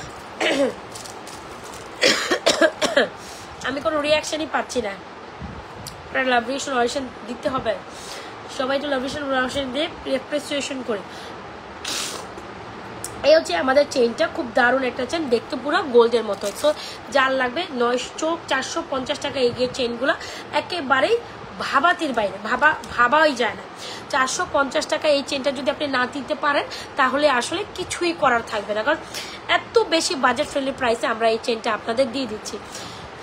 আমি কোনো রিয়াকশনই পাচ্ছি না। লাভরেশন অরিশন দিতে হবে, সবাই তো লাভরেশন অরিশন দিয়ে অ্যাপ্রিসিয়েশন করে। এই হচ্ছে আমাদের চেইনটা, খুব দারুণ একটা চেন, দেখতে পুরো গোল্ডের মতো। সো যার লাগবে 450 টাকা এগিয়ে চেনগুলো একেবারেই ভাবাতির বাইরে, ভাবাই যায় না। 450 টাকা এই চেনটা যদি আপনি না দিতে পারেন তাহলে আসলে কিছুই করার থাকবে না, কারণ এত বেশি বাজেট ফ্রেন্ডলি প্রাইসে আমরা এই চেনটা আপনাদের দিয়ে দিচ্ছি।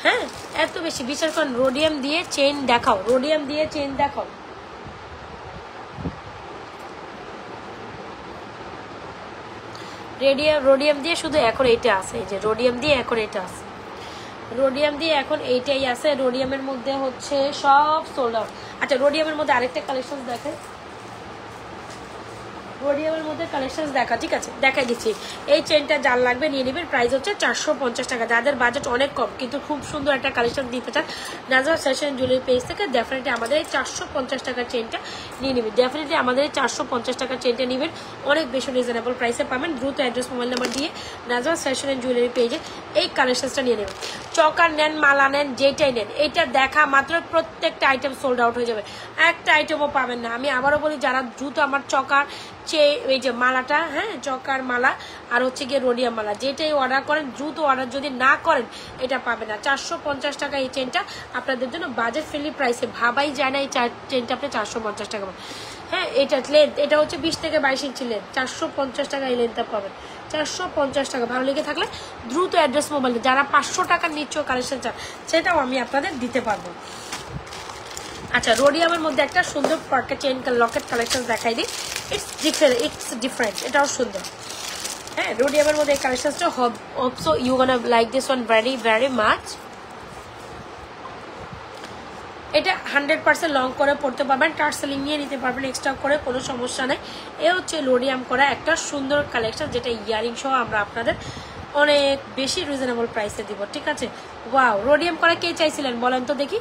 হ্যাঁ, এত বেশি, বিচার করেন। রোডিয়াম দিয়ে চেন দেখাও, রোডিয়াম দিয়ে চেন দেখাও। রোডিয়াম দিয়ে শুধু এখন এইটা আছে, এই যে রোডিয়াম দিয়ে এখন এটা আছে, রোডিয়াম দিয়ে এখন এইটাই আছে। রোডিয়ামের মধ্যে হচ্ছে সব সোল্ড আউট। আচ্ছা, রোডিয়ামের মধ্যে আরেকটা কালেকশন দেখেন, রোডিয়ামের মধ্যে কালেকশন দেখা, ঠিক আছে দেখাই দিচ্ছি। এই চেনটা যার লাগবে নিয়ে নেবেন, প্রাইস হচ্ছে 450 টাকা। যাদের বাজেট অনেক কম কিন্তু খুব সুন্দর একটা কালেকশন দিতে চান নাজওয়া ফ্যাশন জুয়েলারি পেজ থেকে, ডেফিনেটলি আমাদের এই 450 টাকার চেনটা নিয়ে নেবেন। ডেফিনেটলি আমাদের এই 450 টাকার চেনটা নেবেন, অনেক বেশি রিজনেবল প্রাইসে পাবেন। দ্রুত অ্যাড্রেস, মোবাইল নাম্বার দিয়ে নাজওয়া ফ্যাশন অ্যান্ড জুয়েলারি পেজে এই কালেকশনটা নিয়ে নেবেন। চকার নেন, মালা নেন, যেটাই নেন, এটা দেখা মাত্র প্রত্যেকটা আইটেম সোল্ড আউট হয়ে যাবে, একটা আইটেমও পাবেন না। আমি আবারও বলি, যারা দ্রুত আমার চকার এই যে মালাটা, হ্যাঁ চকার মালা আর হচ্ছে গিয়ে রোডিয়াম মালা, যেটাই অর্ডার করেন দ্রুত অর্ডার যদি না করেন এটা পাবে না। 450 টাকা এই চেনটা আপনাদের জন্য বাজেট ফ্রেন্ডলি প্রাইসে, ভাবাই যায় না এই চেনটা আপনি 450 টাকা পাবেন। হ্যাঁ, এটা লেন্থ, এটা হচ্ছে 20 থেকে 22 ইঞ্চি লেন্থ, 450 টাকা এই লেন্থটা পাবেন। 450 টাকা। ভালো লেগে থাকলে দ্রুত অ্যাড্রেস, মোবাইলে যারা 500 টাকার নিচ্ছ কালেকশন চান সেটাও আমি আপনাদের দিতে পারবো। আচ্ছা, রোডিয়ামের মধ্যে একটা সুন্দর পার্কেট চেইন লকেট কালেকশন দেখাই দিই। ইটস ডিফারেন্ট, এটাও সুন্দর। হ্যাঁ, রোডিয়ামের মধ্যে এই কালেকশনটা also you gonna like this one very much. এটা 100% লং করে পড়তে পারবেন, টার্সেলিং নিয়ে নিতে পারবেন এক্সট্রা করে, কোনো সমস্যা নেই। এ হচ্ছে রোডিয়াম করা একটা সুন্দর কালেকশন, যেটা ইয়ারিং সহ আমরা আপনাদের অনেক বেশি রিজনেবল প্রাইসে দিব, ঠিক আছে। ওয়াও, রোডিয়াম করা কে চাইছিলেন বলেন তো দেখি।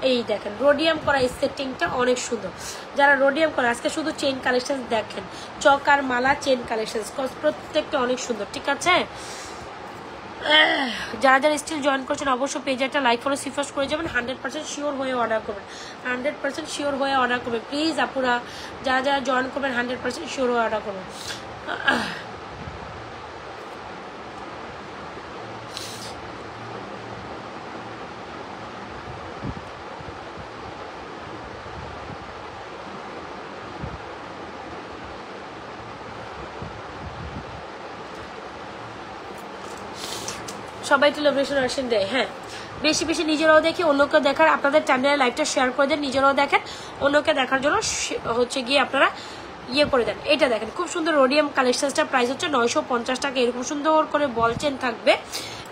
এই দেখেন রোডিয়াম করা এই সেটিংটা অনেক সুন্দর। যারা রোডিয়াম করা, আজকে শুধু চেইন কালেকশন দেখেন, চকার মালা চেইন কালেকশন প্রত্যেকটা অনেক সুন্দর, ঠিক আছে। যারা যারা স্টিল জয়েন করছেন অবশ্যই পেজে একটা লাইক ফলো সিফার্স করে যাবেন, 100% শিওর হয়ে অর্ডার করবেন, 100% শিওর হয়ে অর্ডার করবেন প্লিজ আপুরা। যারা যারা জয়েন করবেন 100% শিওর হয়ে অর্ডার করবেন। সবাই টেলিভিশন আসেন দেয়, হ্যাঁ বেশি বেশি নিজেরাও দেখি, অন্যকে দেখার, আপনাদের চ্যানেলের লাইভটা শেয়ার করে দেন, নিজেরাও দেখেন, অন্যকে দেখার জন্য হচ্ছে গিয়ে আপনারা ইয়ে করে দেন। এটা দেখেন খুব সুন্দর রোডিয়াম কালেকশনসটা, প্রাইস হচ্ছে 950 টাকা। এরকম সুন্দর করে বল চেন থাকবে।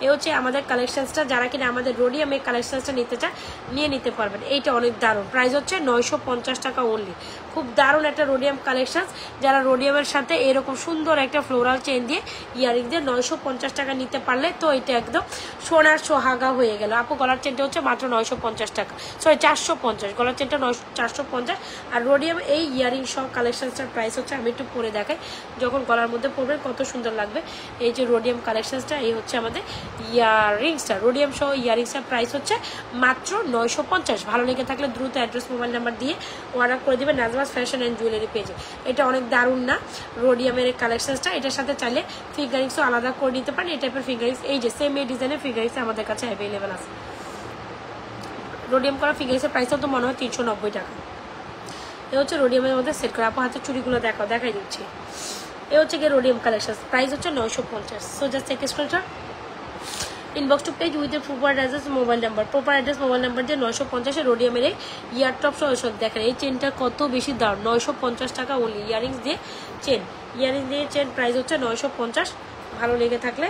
এ হচ্ছে আমাদের কালেকশনসটা, যারা কিনা আমাদের রোডিয়াম এই কালেকশনসটা নিতে চান নিয়ে নিতে পারবেন। এইটা অনেক দারুণ, প্রাইস হচ্ছে 950 টাকা অনলি। খুব দারুণ একটা রোডিয়াম কালেকশন, যারা রোডিয়ামের সাথে এরকম সুন্দর একটা ফ্লোরাল চেন দিয়ে ইয়ারিং দিয়ে 950 টাকা নিতে পারলে তো এটা একদম সোনার সোহাগা হয়ে গেল। আপু গলার চেনটা হচ্ছে মাত্র 950 টাকা, সরি 450, গলার চেনটা 450। আর রোডিয়াম এই ইয়ারিং সহ কালেকশনসটার প্রাইস হচ্ছে, আমি একটু পরে দেখাই যখন গলার মধ্যে পড়বেন কত সুন্দর লাগবে। এই যে রোডিয়াম কালেকশনসটা, এই হচ্ছে আমাদের ইয়ারিংসটা, রোডিয়াম সহ ইয়ারিংসটার প্রাইস হচ্ছে মাত্র 950। ভালো লেগে থাকলে দ্রুত অ্যাড্রেস, মোবাইল নাম্বার দিয়ে অর্ডার করে দেবেন নাজওয়া ফ্যাশন অ্যান্ড জুয়েলারি পেজে। এটা অনেক দারুণ না রোডিয়ামের কালেকশনসটা, এটার সাথে চাইলে ফিঙ্গারিংসও আলাদা করে নিতে পারেন। এই টাইপের ফিঙ্গারিংস, এই যে সেম এই ডিজাইনের ফিঙ্গারিংস আমাদের কাছে অ্যাভেলেবেল আছে। রোডিয়াম করা ফিঙ্গারিংসের প্রাইসও তো মনে হয় 390 টাকা। এ হচ্ছে রোডিয়ামের মধ্যে সেট করা। আপু হাতের চুড়িগুলো দেখাই দিচ্ছি। এ হচ্ছে গিয়ে রোডিয়াম কালেকশন, প্রাইস হচ্ছে 950। So just take screenshot, inbox to page with a proper address, mobile number, proper address mobile number দিয়ে 950 রোডিয়ামের এই ইয়ার টপ সহ দেখেন। এই চেনটা কত বেশি দাম, 950 টাকা ওনলি। ইয়ারিংস দিয়ে চেন প্রাইস হচ্ছে 950। ভালো লেগে থাকলে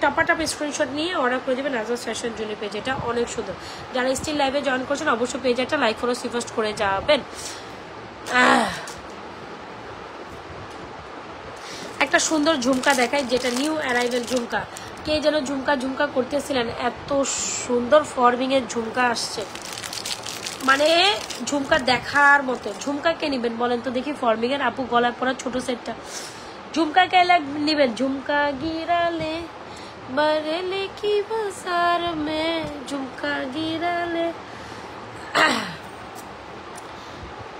টপাটপ স্ক্রিনশট নিয়ে অর্ডার করে দেবেন নাজওয়া ফ্যাশন জুয়েলারি পেজ। এটা অনেক সুন্দর। যারা স্টিল লাইভে জয়েন করছেন অবশ্যই পেজে একটা লাইক ফলো সিফার্স্ট করে যাবেন। একটা সুন্দর ঝুমকা দেখায়, যেটা নিউ অ্যারাইভেল ঝুমকা। কে যেন ঝুমকা করতেছিলেন, এত সুন্দর ফর্মিং এর ঝুমকা আসছে, মানে ঝুমকা দেখার মতো। ঝুমকা কে নিবেন বলেন তো দেখি ফর্মিং এর? আপু গলায় পরা ছোট সেটটা ঝুমকা কে নিবেন? ঝুমকা গিরালে बरेली की बाजार में झुमका गिराले।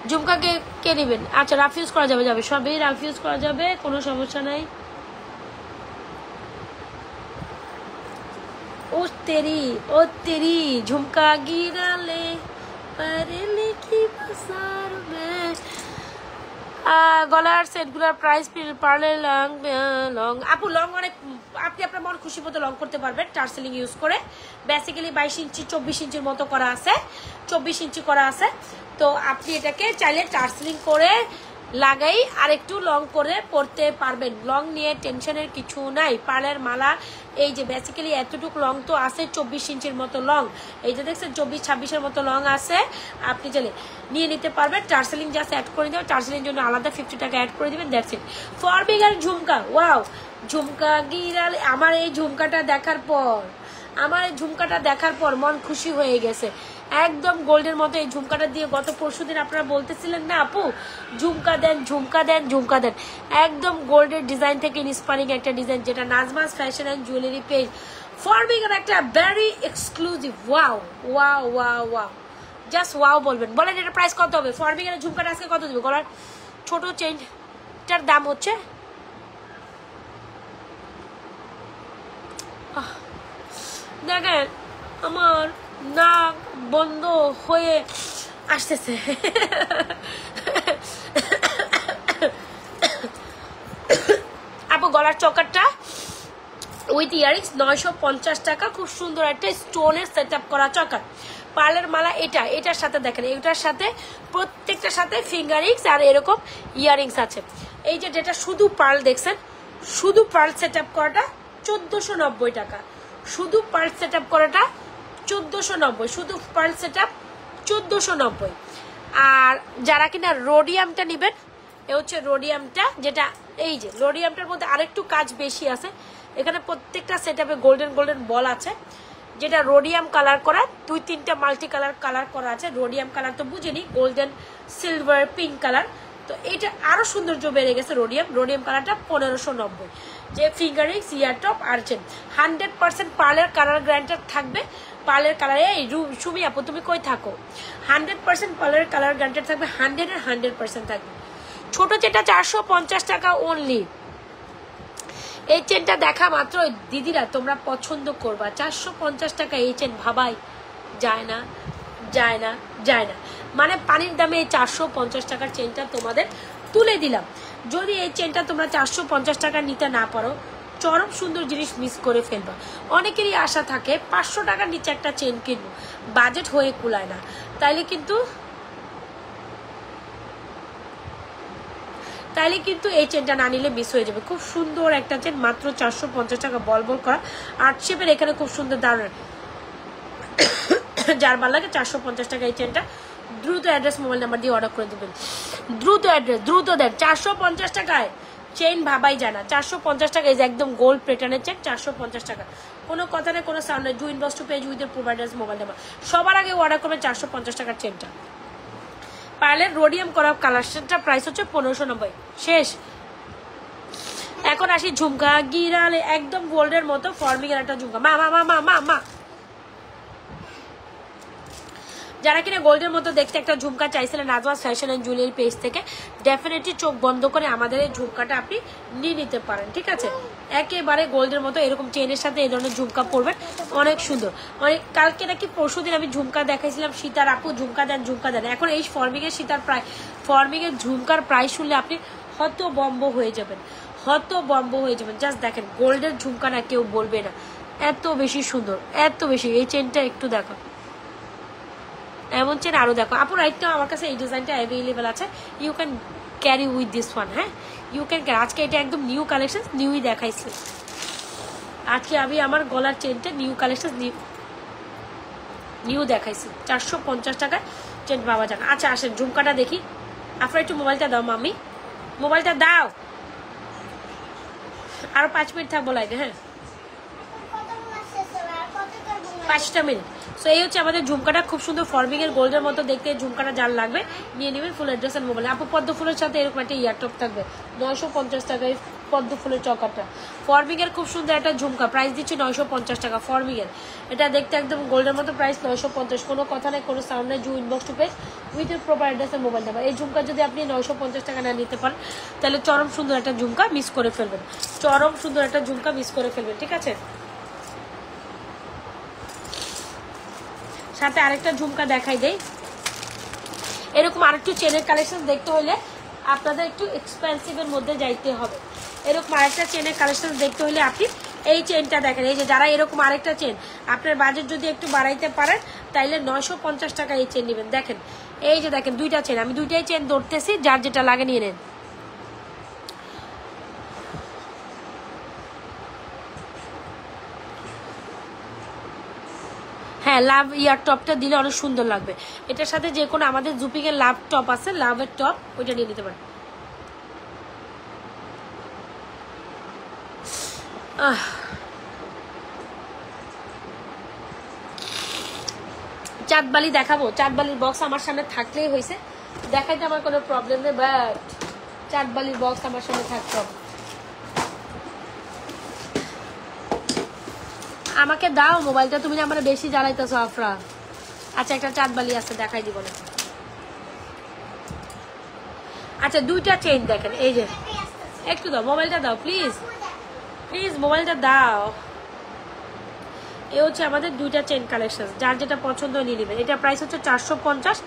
ঝুমকা কে নেবেন? আচ্ছা রাফ ইউজ করা যাবে, সবই রাফ ইউজ করা যাবে, কোনো সমস্যা নাই। ও তেরি ও তেরি ঝুমকা গিরালে পারেলে কি বাসার মে গলার সেটগুলোর প্রাইস পারলে লং লং আপু লং অনেক আপনি আপনার মন খুশি মতো লং করতে পারবেন টার্সেলিং ইউজ করে বেসিক্যালি 22 ইঞ্চি 24 ইঞ্চির মতো করা আছে 24 ইঞ্চি করা আছে তো আপনি এটাকে চাইলে টার্সেলিং করে লাগাই আর একটু লং করে পরতে পারবেন লং নিয়ে টেনশনের কিছু নাই পার্লের মালা এই যে বেসিক্যালি এতটুকু লং তো আছে 24 ইঞ্চির মতো লং এই যে দেখছেন 24-26 এর মতো লং আছে আপনি চাইলে নিয়ে নিতে পারবেন টার্সেলিং জাস্ট অ্যাড করে দেবেন টার্সেলিং জন্য আলাদা 50 টাকা অ্যাড করে দিবেন that's it for bigger jhumka wow ঝুমকা গিরালে আমার এই ঝুমকাটা দেখার পর মন খুশি হয়ে গেছে একদম গোল্ডের মতো এই ঝুমকাটা দিয়ে গত পরশুদিন আপনারা বলতেছিলেন না আপু ঝুমকা দেন একদম গোল্ডের ডিজাইন থেকে ইন্সপায়ারিং একটা ডিজাইন যেটা Nazma's fashion and jewellery page ফরমিং এর একটা very exclusive wow just wow বলেন এটা প্রাইস কত হবে ফরমিং এর ঝুমকাটা আজকে কত দেবে গলার ছোট চেইনটার দাম হচ্ছে দেখেন আমার নাক বন্ধ হয়ে আসতেছে আপু গলার চকারটা উইথ ইয়ারিংস 950 টাকা খুব সুন্দর একটা স্টোনের সেট আপ করা চকার পার্লের মালা এটার সাথে দেখেন এটার সাথে প্রত্যেকটার সাথে ফিঙ্গারিংস আর এরকম ইয়ারিংস আছে এই যে যেটা শুধু পার্ল দেখছেন শুধু পার্ল সেট আপ করাটা 1490 টাকা শুধু পার্ল সেট আপ করাটা 1490 শুধু পার্ল সেট আপ 1490 আর যারা কিনা রোডিয়ামটা নেবেন এ হচ্ছে রোডিয়ামটা যেটা এই যে রোডিয়ামটার মধ্যে আরেকটু কাজ বেশি আছে এখানে প্রত্যেকটা সেট আপে গোল্ডেন বল আছে যেটা রোডিয়াম কালার করা 2-3টা মাল্টি কালার করা আছে রোডিয়াম কালার তো বুঝেনি গোল্ডেন সিলভার পিঙ্ক কালার তো এটা আরো সৌন্দর্য বেড়ে গেছে রোডিয়াম কালারটা 1590 যে ফিঙ্গারিংস ইয়ার টপ আর চেন 100% পার্লের কালার গ্যারান্টি থাকবে পার্লের কালারে এই সুমি আপু তুমি কই থাকো 100% পার্লের কালার গ্যারান্টি থাকবে 100% থাকবে ছোট চেনটা 450 টাকা অনলি এই চেনটা দেখা মাত্র দিদিরা তোমরা পছন্দ করবা 450 টাকা এই চেন ভাবাই যায় না মানে পানির দামে এই 450 টাকার চেনটা তোমাদের তুলে দিলাম যদি এই চেনটা তোমরা 450 টাকা নিতে না পারো চরম সুন্দর জিনিস মিস করে ফেলবা অনেকেরই আশা থাকে 500 টাকার নিচে একটা চেন কিনবো বাজেট হয়ে কুলায় না তাইলে কিন্তু এই চেনটা না নিলে মিস হয়ে যাবে খুব সুন্দর একটা চেন মাত্র 450 টাকা বল করা আর্ট শেপের এখানে খুব সুন্দর দারুণ যার ভালো লাগে 450 টাকা এই চেনটা দ্রুত অ্যাড্রেস মোবাইল নাম্বার দিয়ে অর্ডার করে দেবেন দ্রুত দেন 450 টাকায় চেইন ভাবাই যায় না 450 টাকা একদম গোল্ড প্যাটার্নের চেন 450 টাকা কোনো কথা নেই কোনো সাউন্ড নেই do inbox to page with providers mobile number সবার আগে অর্ডার করবেন 450 টাকার চেনটা পার্লের রোডিয়াম করা কালারটা প্রাইস হচ্ছে 1590 শেষ এখন আসি ঝুমকা গিরালে একদম গোল্ডের মতো ফর্মিং এর একটা ঝুমকা মা যারা কিনা গোল্ডের মতো দেখতে একটা ঝুমকা চাইছিলেন নাজওয়াজ ফ্যাশন এন্ড জুয়েলারি পেজ থেকে ডেফিনেটলি চোখ বন্ধ করে আমাদের এই ঝুমকাটা আপনি নিয়ে নিতে পারেন ঠিক আছে একেবারে গোল্ডের মতো এরকম চেনের সাথে এই ধরনের ঝুমকা পরবেন অনেক সুন্দর অনেক কালকে নাকি পরশুদিন আমি ঝুমকা দেখাইছিলাম সীতার আপু ঝুমকা দেন এখন এই ফর্মিং এর ঝুমকার প্রাইস শুনলে আপনি হতবম্ব হয়ে যাবেন জাস্ট দেখেন গোল্ডের ঝুমকা না কেউ বলবে না এত বেশি সুন্দর এত বেশি এই চেনটা একটু দেখো এমন চেন আরো দেখো আপু রাইট নাও আমার কাছে এই ডিজাইনটা অ্যাভেলেবল আছে you can carry with this one হ্যাঁ ইউ ক্যান ক্যারি আজকে এটা একদম নিউ কালেকশন নিউই দেখাইছি আজকে আমি আমার গলার চেনটা নিউ কালেকশন নিউ দেখাইছি 450 টাকায় চেন পাওয়া যাবে আচ্ছা আসেন ঝুমকাটা দেখি আপনারা একটু মোবাইলটা দাও মামি মোবাইলটা দাও আরো 5 মিনিট থাকবো লাইনে হ্যাঁ 5টা মিনিট সো এই হচ্ছে আমাদের ঝুমকাটা খুব সুন্দর ফর্মিং এর গোল্ডের মতো দেখতে ঝুমকাটা যার লাগবে নিয়ে নেবেন ফুল অ্যাড্রেস আর মোবাইল আপু পদ্ম ফুলের সাথে এরকম একটা ইয়ারটপ থাকবে 950 টাকায় পদ্ম ফুলের চকারটা ফর্মিং এর খুব সুন্দর একটা ঝুমকা প্রাইস দিচ্ছি 950 টাকা ফর্মিং এর এটা দেখতে একদম গোল্ডের মতো প্রাইস 950 কোনো কথা নেই কোনো সাউন্ড নেই জু inbox to page with your proper address আর মোবাইল নাম্বার এই ঝুমকা যদি আপনি 950 টাকা না নিতে পারেন তাহলে চরম সুন্দর একটা ঝুমকা মিস করে ফেলবেন ঠিক আছে সাথে আরেকটা ঝুমকা দেখাই দেই। এরকম আরেকটু চেনের কালেকশন দেখতে হলে আপনাদের একটু এক্সপেন্সিভের মধ্যে যাইতে হবে। এরকম আরেকটা চেনের কালেকশন দেখতে হলে আপনি এই চেনটা দেখেন। এই যে যারা এরকম আরেকটা চেন, আপনার বাজেট যদি একটু বাড়াইতে পারেন তাইলে 950 টাকা এই চেন নেবেন। দেখেন এই যে দেখেন দুইটা চেন, আমি দুইটাই চেন ধরতেছি, যার যেটা লাগে নিয়ে নেন। হ্যাঁ, লাভ ইয়ার টপটা দিলে অনেক সুন্দর লাগবে। এটার সাথে যে কোনো আমাদের জুপিং এর লাভ টপ আছে, লাভের টপ, ওইটা নিয়ে নিতে পারেন। চাঁদবালি দেখাবো? চাঁদবালির বক্স আমার সামনে থাকলেই হয়েছে, দেখাইতে আমার কোনো প্রবলেম নেই, বাট চাঁদবালির বক্স আমার সামনে থাকতে হবে। আমাকে দাও মোবাইলটা, তুমি না আমার বেশি জ্বালাইতেছো আফরা। আচ্ছা একটা চাঁদবালি আছে, দেখাই দিব না। আচ্ছা দুইটা চেইন দেখেন, এই যে একটু দাও মোবাইলটা, দাও প্লিজ প্লিজ মোবাইলটা দাও। এ হচ্ছে আমাদের দুইটা চেন কালেকশন, যার যেটা পছন্দ নিয়ে নেবেন। এটা প্রাইস হচ্ছে 450,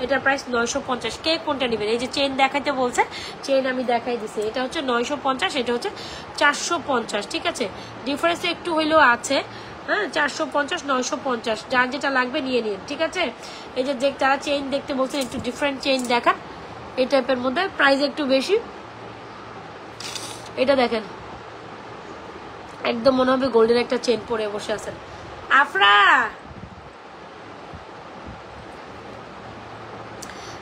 এটার প্রাইস 950। কে কোনটা নেবেন? এই যে চেন দেখাইতে বলছে, চেন আমি দেখাই দিছি। এটা হচ্ছে 950, এটা হচ্ছে 450। ঠিক আছে, ডিফারেন্স একটু হইলেও আছে। হ্যাঁ, 450 950, যার যেটা লাগবে নিয়ে নিন। ঠিক আছে, এই যে যারা চেইন দেখতে বলছেন একটু ডিফারেন্ট চেইন দেখান, এই টাইপের মধ্যে প্রাইস একটু বেশি। এটা দেখেন একদম মনে হবে গোল্ডেন একটা চেন পরে বসে আছেন। আফরা,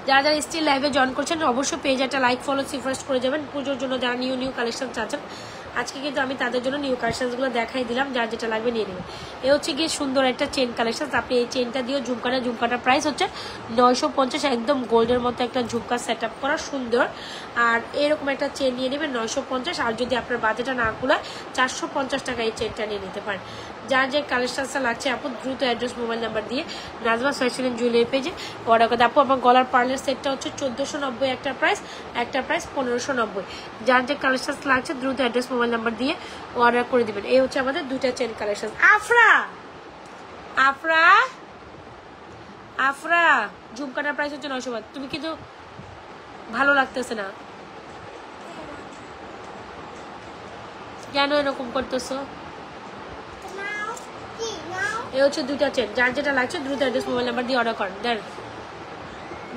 যারা যারা স্টিল লাইভে জয়েন করছেন অবশ্যই পেজ একটা লাইক ফলো সিফারেস্ট করে যাবেন। পুজোর জন্য যারা নিউ নিউ কালেকশন চাচ্ছেন, আজকে কিন্তু আমি তাদের জন্য নিউ কালেকশনগুলো দেখাই দিলাম, যার যেটা লাগবে নিয়ে নেবেন। এ হচ্ছে গিয়ে সুন্দর একটা চেন কালেকশন। আপনি এই চেনটা দিয়েও ঝুমকাটার প্রাইস হচ্ছে 950, একদম গোল্ডের মতো একটা ঝুমকা সেট আপ করা সুন্দর। আর এরকম একটা চেন নিয়ে নেবেন 950। আর যদি আপনার বাজেটটা না কুলায় 450 টাকা এই চেনটা নিয়ে নিতে পারেন। যার যে কালেকশনটা লাগছে আপু দ্রুত অ্যাড্রেস মোবাইল নাম্বার দিয়ে নাজমা ফ্যাশন এন্ড জুয়েলারি পেজে অর্ডার করে। আপু আমার গলার পার্লের সেটটা হচ্ছে 1490 একটা প্রাইস, একটা প্রাইস 1590। যার যে কালেকশন লাগছে দ্রুত অ্যাড্রেস মোবাইল নাম্বার দিয়ে অর্ডার করে দিবেন। এই হচ্ছে আমাদের দুইটা চেন কালেকশন। আফরা আফরা আফরা ঝুমকাটার প্রাইস হচ্ছে 900 তুমি কিন্তু ভালো লাগতেছে না, কেন এরকম করতেছো? এই হচ্ছে দুইটা চেন, যার যেটা লাগছে দ্রুত অ্যাড্রেস মোবাইল নাম্বার দিয়ে অর্ডার করেন। দেন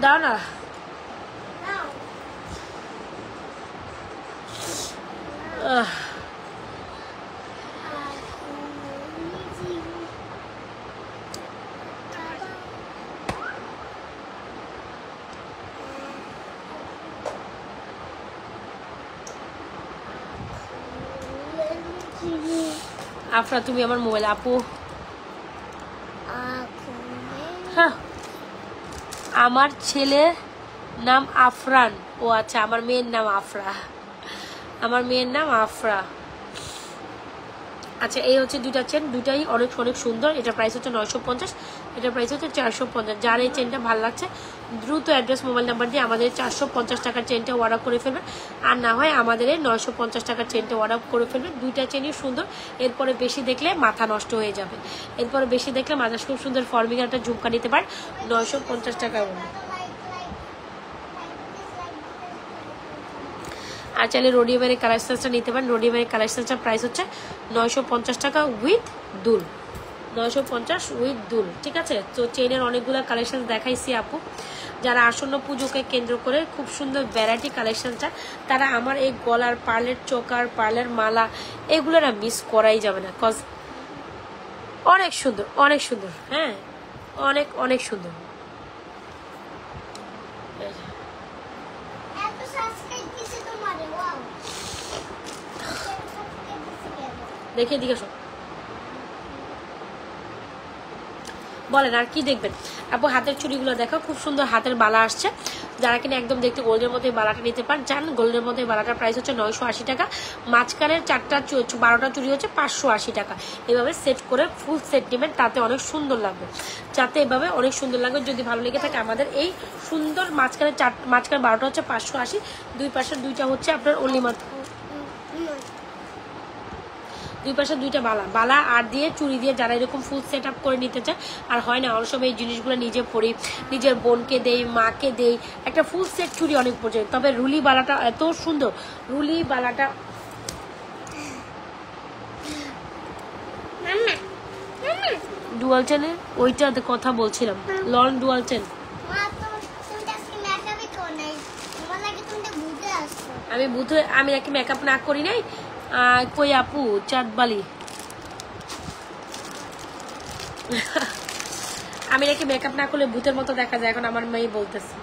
দাও না। আফরা তুমি আমার মোবাইল আপু। হ্যাঁ, আমার ছেলের নাম আফরান। ও আচ্ছা, আমার মেয়ের নাম আফরা, আমার মেয়ের নাম আফরা। আচ্ছা এই হচ্ছে দুইটা চেন, দুইটাই অনেক অনেক সুন্দর। এটা প্রাইস হচ্ছে 950, এটা প্রাইস হচ্ছে 450। যার এই চেনটা ভালো লাগছে দ্রুত অ্যাড্রেস মোবাইল নাম্বার দিয়ে আমাদের 450 টাকার চেনটা অর্ডার করে ফেলবেন। আর না হয় আমাদের এই 950 টাকার চেনটা অর্ডার করে ফেলবেন। দুইটা চেনই সুন্দর, এরপরে বেশি দেখলে মাথা নষ্ট হয়ে যাবে। এরপরে বেশি দেখলে মাথা খুব সুন্দর ফর্মিং একটা ঝুমকা নিতে পারেন 950 টাকার মধ্যে। আর চাইলে রোডিয়ামের কালেকশনটা নিতে পারেন। রোডিয়ামের কালেকশনটার প্রাইস হচ্ছে 950 টাকা উইথ দুল, 950 উইথ দুল। ঠিক আছে, তো চেনের অনেকগুলো কালেকশন দেখাইছি আপু। যারা আসন্ন পুজোকে কেন্দ্র করে খুব সুন্দর ভ্যারাইটি কালেকশনটা, তারা আমার এই গলার পার্লের চোকার পার্লের মালা এগুলো না মিস করাই যাবে না, কজ অনেক সুন্দর অনেক সুন্দর। হ্যাঁ অনেক অনেক সুন্দর। দেখে দিকে শোন, বলেন আর কি দেখবেন আপু? হাতের চুড়িগুলো দেখো, খুব সুন্দর হাতের বালা আসছে। যারা কিনা একদম দেখতে গোল্ডের মধ্যে বালাটা নিতে পারেন চান, গোল্ডের মধ্যে বালাটার প্রাইস হচ্ছে 980 টাকা। মাঝখানের 12টা চুড়ি হচ্ছে 580 টাকা। এভাবে সেট করে ফুল সেট নেবেন, তাতে অনেক সুন্দর লাগবে। যাতে এভাবে অনেক সুন্দর লাগবে। যদি ভালো লেগে থাকে আমাদের এই সুন্দর মাঝখানে 12টা হচ্ছে 580, দুই পাশের দুইটা হচ্ছে আপনার অনলি মাত্র দুই পাশে দুইটা বালা, বালা আর দিয়ে চুড়ি দিয়ে যারা এরকম ফুল সেট আপ করে নিতে চায়, আর হয় না অনেক সময় এই জিনিসগুলো নিজে পরি, নিজের বোনকে দেই, মাকে দেই, একটা ফুল সেট চুড়ি অনেক পর্যন্ত। তবে রুলি বালাটা এত সুন্দর, রুলি বালাটা ডুয়াল চেনের ওইটাতে কথা বলছিলাম, লন ডুয়াল চেন। আমি বুধে আমি নাকি মেকআপ না করি নাই, কই আপু চাঁদবালি আমি নাকি মেকআপ না করলে ভূতের মতো দেখা যায়, এখন আমার মেয়ে বলতেছে।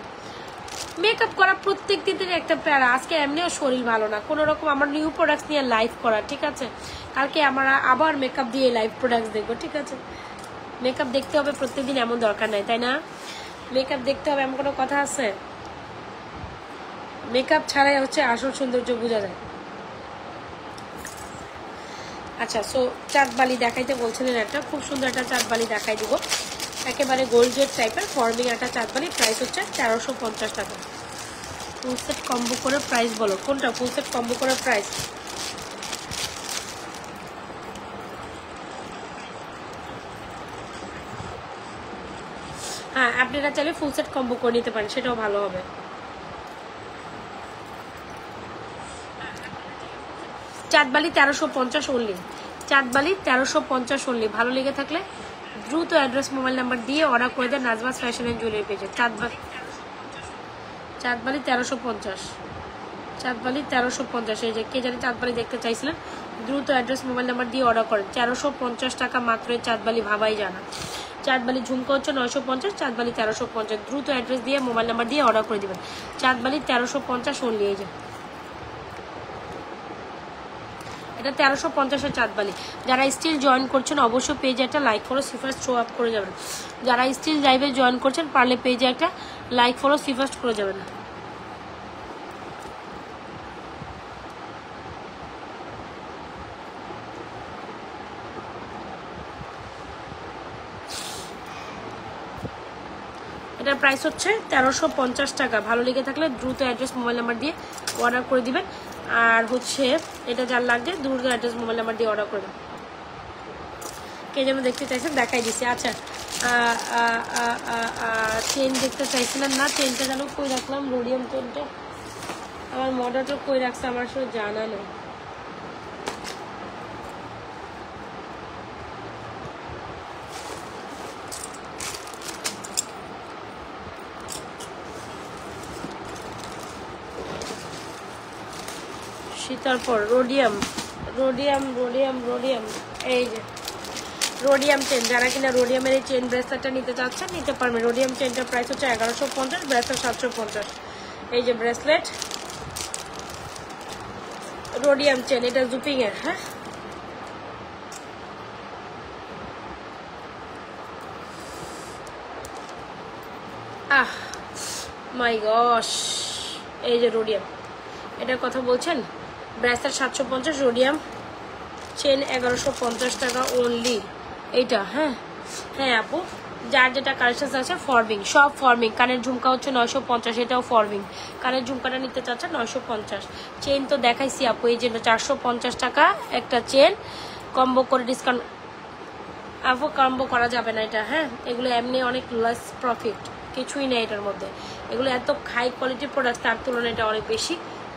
মেকআপ করা প্রত্যেক দিনের একটা প্যারা, আজকে এমনিও শরীর ভালো না, কোনো রকম আমার নিউ প্রোডাক্টস নিয়ে লাইভ করা, ঠিক আছে? কালকে আমরা আবার মেকআপ দিয়ে লাইভ প্রোডাক্টস দেখবো, ঠিক আছে? মেকআপ দেখতে হবে প্রত্যেকদিন এমন দরকার নাই, তাই না? মেকআপ দেখতে হবে এমন কোনো কথা আছে? মেকআপ ছাড়াই হচ্ছে আসল সৌন্দর্য বোঝা যায়। আচ্ছা, সো চাঁদবালি দেখাইতে বলছিলেন, একটা খুব সুন্দর একটা চাঁদবালি দেখাই দিব, একেবারে গোল্ডের টাইপের ফর্মিং একটা চাঁদবালি। প্রাইস হচ্ছে 1350 টাকা। ফুল সেট কম্বো করে প্রাইস বলো, কোনটা ফুল সেট কম্বো করে প্রাইস? হ্যাঁ, আপনারা চাইলে ফুল সেট কম্বো করে নিতে পারেন, সেটাও ভালো হবে। Chandbali 1350 only, Chandbali 1350 only. ভালো লেগে থাকলে দ্রুত অ্যাড্রেস মোবাইল নাম্বার দিয়ে অর্ডার করে দেন নাজমাস ফ্যাশন এন্ড জুয়েলারি পেজে। চাঁদবালি 1350, চাঁদবালি 1350। এই যে কে জানি চাঁদবালি দেখতে চাইছিলেন, দ্রুত অ্যাড্রেস মোবাইল নাম্বার দিয়ে অর্ডার করেন। 1350 টাকা মাত্র চাঁদবালি, ভাবাই জানা। চাঁদবালি ঝুমকা হচ্ছে 950, চাঁদবালি 1350। দ্রুত অ্যাড্রেস দিয়ে মোবাইল নাম্বার দিয়ে অর্ডার করে দিবেন। চাঁদবালি 1350 অনলি। এই যে এটা 1350-এর চাঁদবালি। যারা স্টিল জয়েন করছেন অবশ্যই পেজে একটা লাইক ফলো সিফার্স্ট শো আপ করে যাবেন। যারা স্টিল লাইভে জয়েন করছেন পারলে পেজে একটা লাইক ফলো সিফার্স্ট করে যাবেন। এটার প্রাইস হচ্ছে 1350 টাকা। ভালো লেগে থাকলে দ্রুত অ্যাড্রেস মোবাইল নাম্বার দিয়ে অর্ডার করে দিবেন। আর হচ্ছে এটা যার লাগবে দ্রুত অ্যাড্রেস মোবাইল নাম্বার দিয়ে অর্ডার করে দেবেন। কে যেন দেখতে চাইছেন দেখাই দিচ্ছি। আচ্ছা, চেন দেখতে চাইছিলেন না? চেনটা যেন কই রাখলাম, রোডিয়াম চেনটা আমার মডেলটা কই রাখছে আমার আসলে জানা নেই। সীতার পর রোডিয়াম, রোডিয়াম রোডিয়াম রোডিয়াম এই যে রোডিয়াম চেন। যারা কিনা রোডিয়ামের এই চেন ব্রেসলেটটা নিতে চাচ্ছেন নিতে পারবেন। রোডিয়াম চেনটার প্রাইস হচ্ছে 1150, ব্রেসলেট 750। এই যে ব্রেসলেট রোডিয়াম চেন, এটা জুপিং এর। হ্যাঁ, আহ মাই গশ, এই যে রোডিয়াম, এটার কথা বলছেন। ব্রেসলেট 750, রোডিয়াম চেন 1150 টাকা অনলি এইটা। হ্যাঁ হ্যাঁ আপু, যার যেটা কালেকশন আছে ফর্মিং, সব ফর্মিং। কানের ঝুমকা হচ্ছে 950, এটাও ফর্মিং। কানের ঝুমকাটা নিতে চাচ্ছে 950। চেন তো দেখাইছি আপু, এই জন্য 450 টাকা একটা চেন কম্বো করে ডিসকাউন্ট। আপু কম্বো করা যাবে না এটা। হ্যাঁ, এগুলো এমনি অনেক লেস প্রফিট, কিছুই নেই এটার মধ্যে। এগুলো এত হাই কোয়ালিটির প্রোডাক্ট, তার তুলনায় এটা অনেক বেশি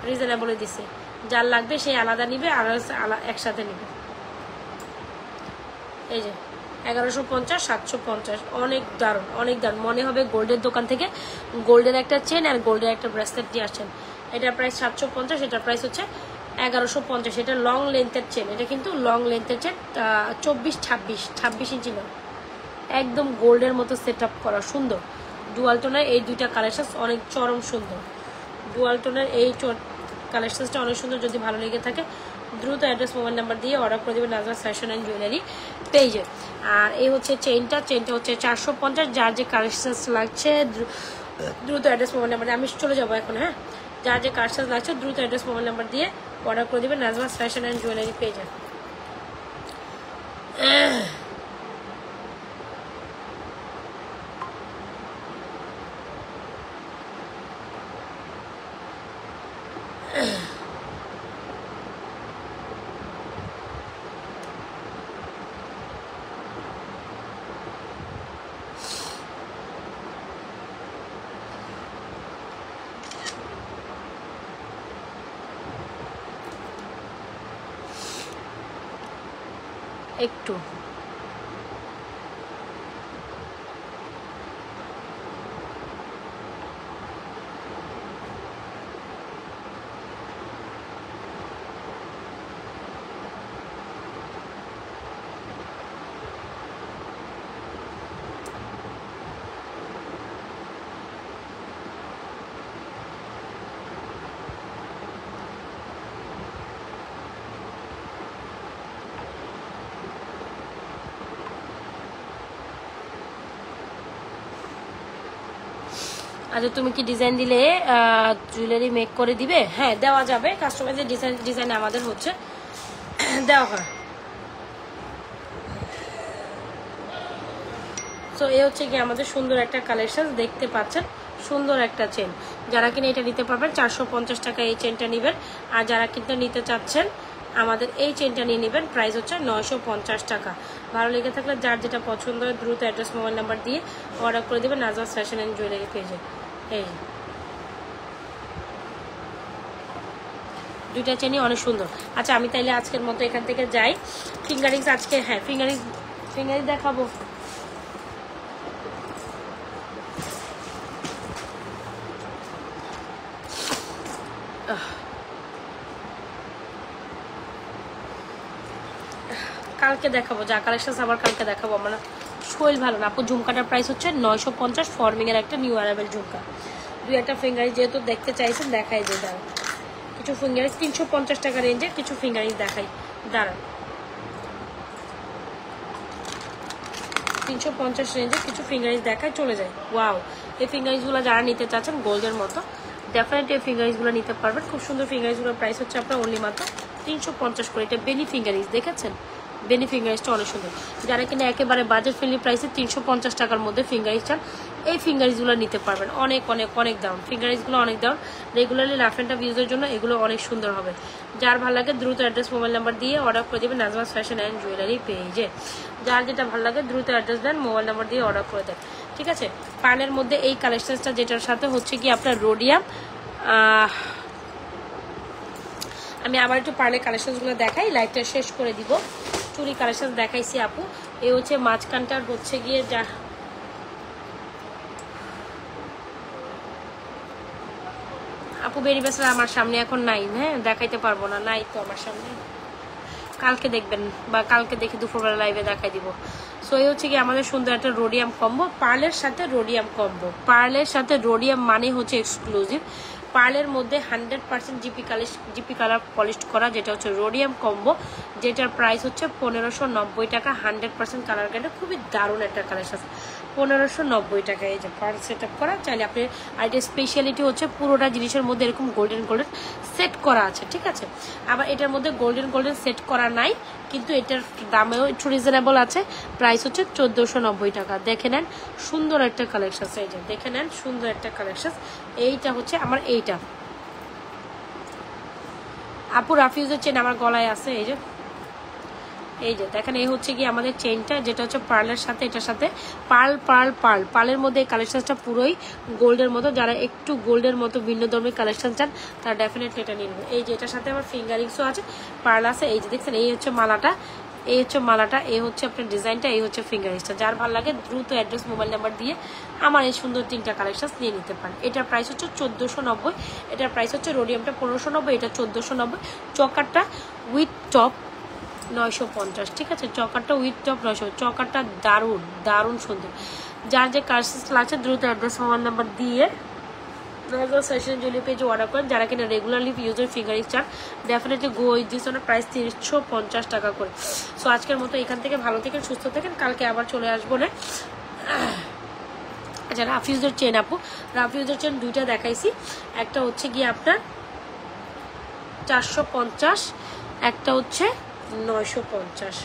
রিজনেবলে দিছে। যার লাগবে সেই আলাদা নিবে, আর একসাথে নিবে। এই যে 1150, 750, অনেক দারুণ, অনেক দারুণ। মনে হবে গোল্ডের দোকান থেকে গোল্ডের একটা চেন আর গোল্ডের একটা ব্রেসলেট দিয়ে আসছেন। এটার প্রাইস 750, এটার প্রাইস হচ্ছে 1150। এটা লং লেন্থের চেন, এটা কিন্তু লং লেন্থের চেন, 24-26 ইঞ্চি না, একদম গোল্ডের মতো সেট আপ করা, সুন্দর। ডুয়াল টোনের এই দুইটা কালেকশন অনেক চরম সুন্দর। ডুয়াল টোনের এই কালেকশনসটা অনেক সুন্দর। যদি ভালো লেগে থাকে দ্রুত অ্যাড্রেস মোবাইল নাম্বার দিয়ে অর্ডার করে দেবেন নাজমাস ফ্যাশন অ্যান্ড জুয়েলারি পেজে। আর এই হচ্ছে চেনটা হচ্ছে 450। যার যে কালেকশনস লাগছে দ্রুত অ্যাড্রেস মোবাইল নাম্বার দিয়ে, আমি চলে যাবো এখন। হ্যাঁ, যার যে কালেকশনস লাগছে দ্রুত অ্যাড্রেস মোবাইল নাম্বার দিয়ে অর্ডার করে দেবেন নাজমাস ফ্যাশন অ্যান্ড জুয়েলারি পেজে। একটু আচ্ছা, তুমি কি ডিজাইন দিলে জুয়েলারি মেক করে দিবে? হ্যাঁ, দেওয়া যাবে। কাস্টমাইজের ডিজাইন আমাদের হচ্ছে দেওয়া হয়। সো এই হচ্ছে কি আমাদের সুন্দর একটা কালেকশন, দেখতে পাচ্ছেন সুন্দর একটা চেন। যারা কিনা এটা নিতে পারবেন 450 টাকা এই চেনটা নেবেন। আর যারা কিন্তু নিতে চাচ্ছেন আমাদের এই চেনটা নিয়ে নেবেন, প্রাইস হচ্ছে 950 টাকা। ভালো লেগে থাকলে যার যেটা পছন্দ হয় দ্রুত অ্যাড্রেস মোবাইল নাম্বার দিয়ে অর্ডার করে দেবেন নাজওয়াজ ফ্যাশন অ্যান্ড জুয়েলারি পেজে। এই দুইটা চেনই অনেক সুন্দর। আচ্ছা, আমি তাইলে আজকের মতো এখান থেকে যাই। ফিঙ্গারিংস আজকে, হ্যাঁ ফিঙ্গারিংস দেখাবো। কালকে দেখাবো যা কালেকশন, আবার কালকে দেখাবো। আমার শরীর ভালো না আপু। ঝুমকাটার প্রাইস হচ্ছে 950, ফর্মিং এর একটা নিউ অ্যারাইভেল ঝুমকা। দুই একটা ফিঙ্গারিং যেহেতু দেখতে চাইছেন দেখাই যে দাঁড়ান, কিছু ফিঙ্গারিং 350 টাকা রেঞ্জে কিছু ফিঙ্গারিং দেখাই। দাঁড়ান, 350 রেঞ্জে কিছু ফিঙ্গারিং দেখায়, চলে যায়। ওয়াও, এই ফিঙ্গারিংসগুলো যারা নিতে চাচ্ছেন গোল্ডের মতো ডেফিনেটলি এই ফিঙ্গারিংসগুলো নিতে পারবেন। খুব সুন্দর ফিঙ্গারিংসগুলোর প্রাইস হচ্ছে আপনার অনলি মাত্র 350 করে। এটা বেনি ফিঙ্গারিংস, দেখেছেন বেনি ফিঙ্গারিংসটা অনেক সুন্দর। যারা কিনা একেবারে বাজেট ফ্রেন্ডলি প্রাইসে 350 টাকার মধ্যে ফিঙ্গারিংস চান, এই ফিঙ্গারিংসগুলো নিতে পারবেন। অনেক অনেক অনেক দাম, ফিঙ্গারিংসগুলো অনেক দাম। রেগুলারলি লাফ অ্যান্ড টাফ ইউজের জন্য এগুলো অনেক সুন্দর হবে। যার ভালো লাগে দ্রুত অ্যাড্রেস মোবাইল নাম্বার দিয়ে অর্ডার করে দেবেন নাজওয়াজ ফ্যাশন অ্যান্ড জুয়েলারি পেজে। যার যেটা ভালো লাগে দ্রুত অ্যাড্রেস দেন, মোবাইল নাম্বার দিয়ে অর্ডার করে দেন, ঠিক আছে। পার্লের মধ্যে এই কালেকশনসটা যেটার সাথে হচ্ছে কি আপনার রোডিয়াম। আমি আবার একটু পার্লের কালেকশনসগুলো দেখাই, লাইভটা শেষ করে দিব। চুরি কালেকশন দেখাইছি আপু। এ হচ্ছে মাঝখানটার হচ্ছে গিয়ে যা আপু বেরি বেসরা আমার সামনে এখন নাই, হ্যাঁ দেখাইতে পারবো না, নাই তো আমার সামনে। কালকে দেখবেন বা কালকে দেখে দুপুরবেলা লাইভে দেখাই দিব। সো এই হচ্ছে কি আমাদের সুন্দর একটা রোডিয়াম কম্বো, পার্লের সাথে রোডিয়াম কম্বো। পার্লের সাথে রোডিয়াম মানে হচ্ছে এক্সক্লুসিভ। পার্লের মধ্যে 100% জিপি কালার পলিশ করা, যেটা হচ্ছে রোডিয়াম কম্বো, যেটার প্রাইস হচ্ছে 1590 টাকা। 100% কালার গ্যারান্টি, খুবই দারুণ একটা কালেকশন। 1590 টাকা এই যে পার্ল সেট আপ করা। চাইলে আপনি, আর এটা স্পেশালিটি হচ্ছে পুরোটা জিনিসের মধ্যে এরকম গোল্ডেন সেট করা আছে, ঠিক আছে। আবার এটার মধ্যে গোল্ডেন সেট করা নাই, কিন্তু এটার দামেও একটু রিজনেবল আছে। প্রাইস হচ্ছে 1490 টাকা। দেখে নেন সুন্দর একটা কালেকশন, এই যে দেখে নেন সুন্দর একটা কালেকশন। এইটা হচ্ছে আমার এইটা আপু রাফিউজের চেন আমার গলায় আছে, এই যে দেখেন এই হচ্ছে কি আমাদের চেইনটা, যেটা হচ্ছে পার্লের সাথে, এটার সাথে পার্লের মধ্যে এই কালেকশনটা পুরোই গোল্ডের মতো। যারা একটু গোল্ডের মতো ভিন্ন ধর্মের কালেকশন চান তারা ডেফিনেটলি এটা নিয়ে নেবেন। এই যে এটার সাথে আমার ফিঙ্গারিংসও আছে, পার্ল আছে। এই যে দেখছেন এই হচ্ছে মালাটা, এই হচ্ছে আপনার ডিজাইনটা, এই হচ্ছে ফিঙ্গারিংসটা। যার ভালো লাগে দ্রুত অ্যাড্রেস মোবাইল নাম্বার দিয়ে আমার এই সুন্দর তিনটা কালেকশন নিয়ে নিতে পারেন। এটার প্রাইস হচ্ছে 1490, এটার প্রাইস হচ্ছে রোডিয়ামটা 1590, এটা 1490। চকারটা উইথ টপ 950, ঠিক আছে। চকারটা উইথ টপ 900। চকারটা দারুণ দারুণ সুন্দর। যার যে কালেকশন লাগছে দ্রুত অ্যাড্রেস মোবাইল নাম্বার দিয়ে নাজওয়াজ ফ্যাশন জুয়েলারি পেজে অর্ডার করেন। যারা কিনা রেগুলারলি ইউজের ফিঙ্গারিং চান definitely go with this owner price 350 টাকা করে। সো আজকের মতো এখান থেকে ভালো থাকেন, সুস্থ থাকেন, কালকে আবার চলে আসবো না। আচ্ছা, রাফিউজের চেন আপু, রাফিউজের চেন দুইটা দেখাইছি। একটা হচ্ছে গিয়ে আপনার 450, একটা হচ্ছে 950।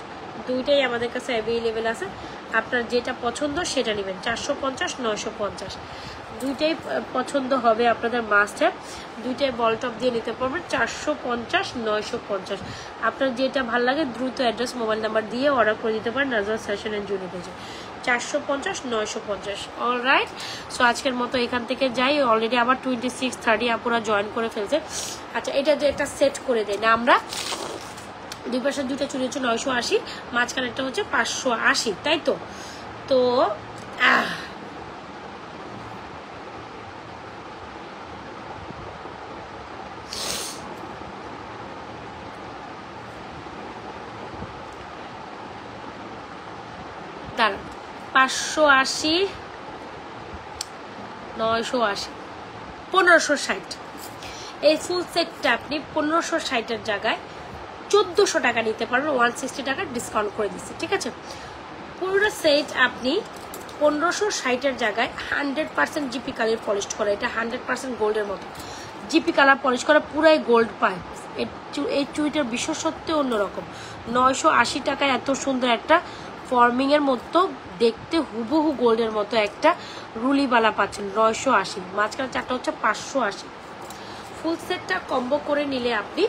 দুইটাই আমাদের কাছে অ্যাভেলেবেল আছে। আপনার যেটা পছন্দ সেটা নেবেন। 450, 950 দুইটাই পছন্দ হবে আপনাদের মাস্ট হ্যাভ। দুইটাই বল টপ দিয়ে নিতে পারবেন। 450, 950 আপনার যেটা ভালো লাগে দ্রুত অ্যাড্রেস মোবাইল নাম্বার দিয়ে অর্ডার করে দিতে পারেন নাজওয়াজ ফ্যাশন অ্যান্ড জুয়েলারি পেজে। 450, 950। অলরাইট, সো আজকের মতো এখান থেকে যাই। অলরেডি আবার 26, 30 আপুরা জয়েন করে ফেলছে। আচ্ছা, এটা যে একটা সেট করে দেয় না আমরা, দুই পাশের দুইটা চুড়ি হচ্ছে 980, মাঝখানেরটা হচ্ছে 580, তাই তো? তো দাঁড়ান, 580, 980, 1560। এই ফুল সেটটা আপনি 1560-এর জায়গায় 1400 টাকা নিতে পারবেন, 160 টাকা ডিসকাউন্ট করে দিচ্ছে, ঠিক আছে? পুরো সেট আপনি 1560-এর জায়গায় 100% জিপি কালার পলিশ করা, এটা 100% গোল্ডের মতো জিপি কালার পলিশ করা, পুরাই গোল্ড পায়। এই চুড়িটার বিশেষত্ব অন্যরকম। 980 টাকায় এত সুন্দর একটা ফর্মিংয়ের মতো দেখতে হুবহু গোল্ডের মতো একটা রুলিবালা পাচ্ছেন 980, মাঝখানে চারটা হচ্ছে 580। ফুল সেটটা কম্বো করে নিলে আপনি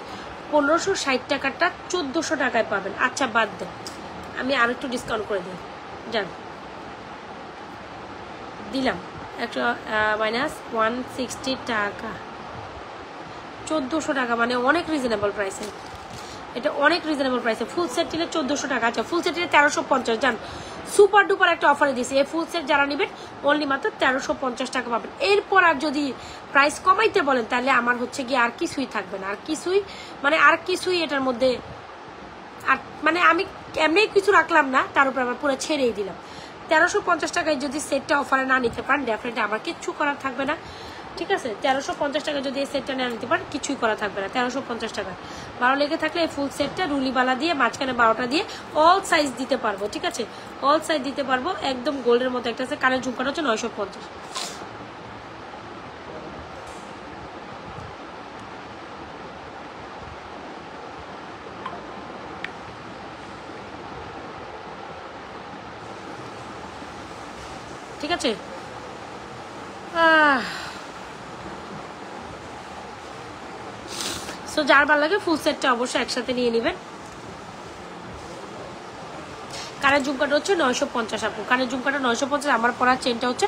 1560 টাকাটা 1400 টাকায় পাবেন। আচ্ছা বাদ দেন, আমি আর একটু ডিসকাউন্ট করে দিই, জান দিলাম একটা -160 টাকা, 1400 টাকা, মানে অনেক রিজনেবল প্রাইসে, এটা অনেক রিজনেবল প্রাইসে। ফুল সেট নিলে 1400 টাকা। আচ্ছা ফুল সেট নিলে 1350, জান সুপার ডুপার একটা অফারে দিয়েছি। এই ফুল সেট যারা নেবেন অনলি মাত্র 1350 টাকা পাবেন। এরপর আর যদি প্রাইস কমাইতে বলেন তাহলে আমার হচ্ছে গিয়ে আর কিছুই থাকবে না, আর কিছুই এটার মধ্যে, আর মানে আমি এমনি কিছু রাখলাম না, তার উপর আবার পুরো ছেড়েই দিলাম। 1350 টাকায় যদি সেটটা অফারে না নিতে পারেন ডেফিনেটলি আমার কিচ্ছু করার থাকবে না, ঠিক আছে? 1350 টাকা যদি এই সেটটা না নিতে পারেন কিছুই করা থাকবে না। 1350 টাকা ভালো লেগে থাকলে এই ফুল সেটটা রুলিবালা দিয়ে মাঝখানে 12টা দিয়ে অল সাইজ দিতে পারবো, ঠিক আছে? অল সাইজ দিতে পারবো, একদম গোল্ডের মতো একটা আছে। কানের ঝুমকাটা হচ্ছে 950। ঠিক আছে? সো যার ভালো লাগে ফুল সেটটা অবশ্যই একসাথে নিয়ে নেবেন। কানের ঝুমকাটা হচ্ছে 950 আপু, কানের ঝুমকাটা 950। আমার পরার চেনটা হচ্ছে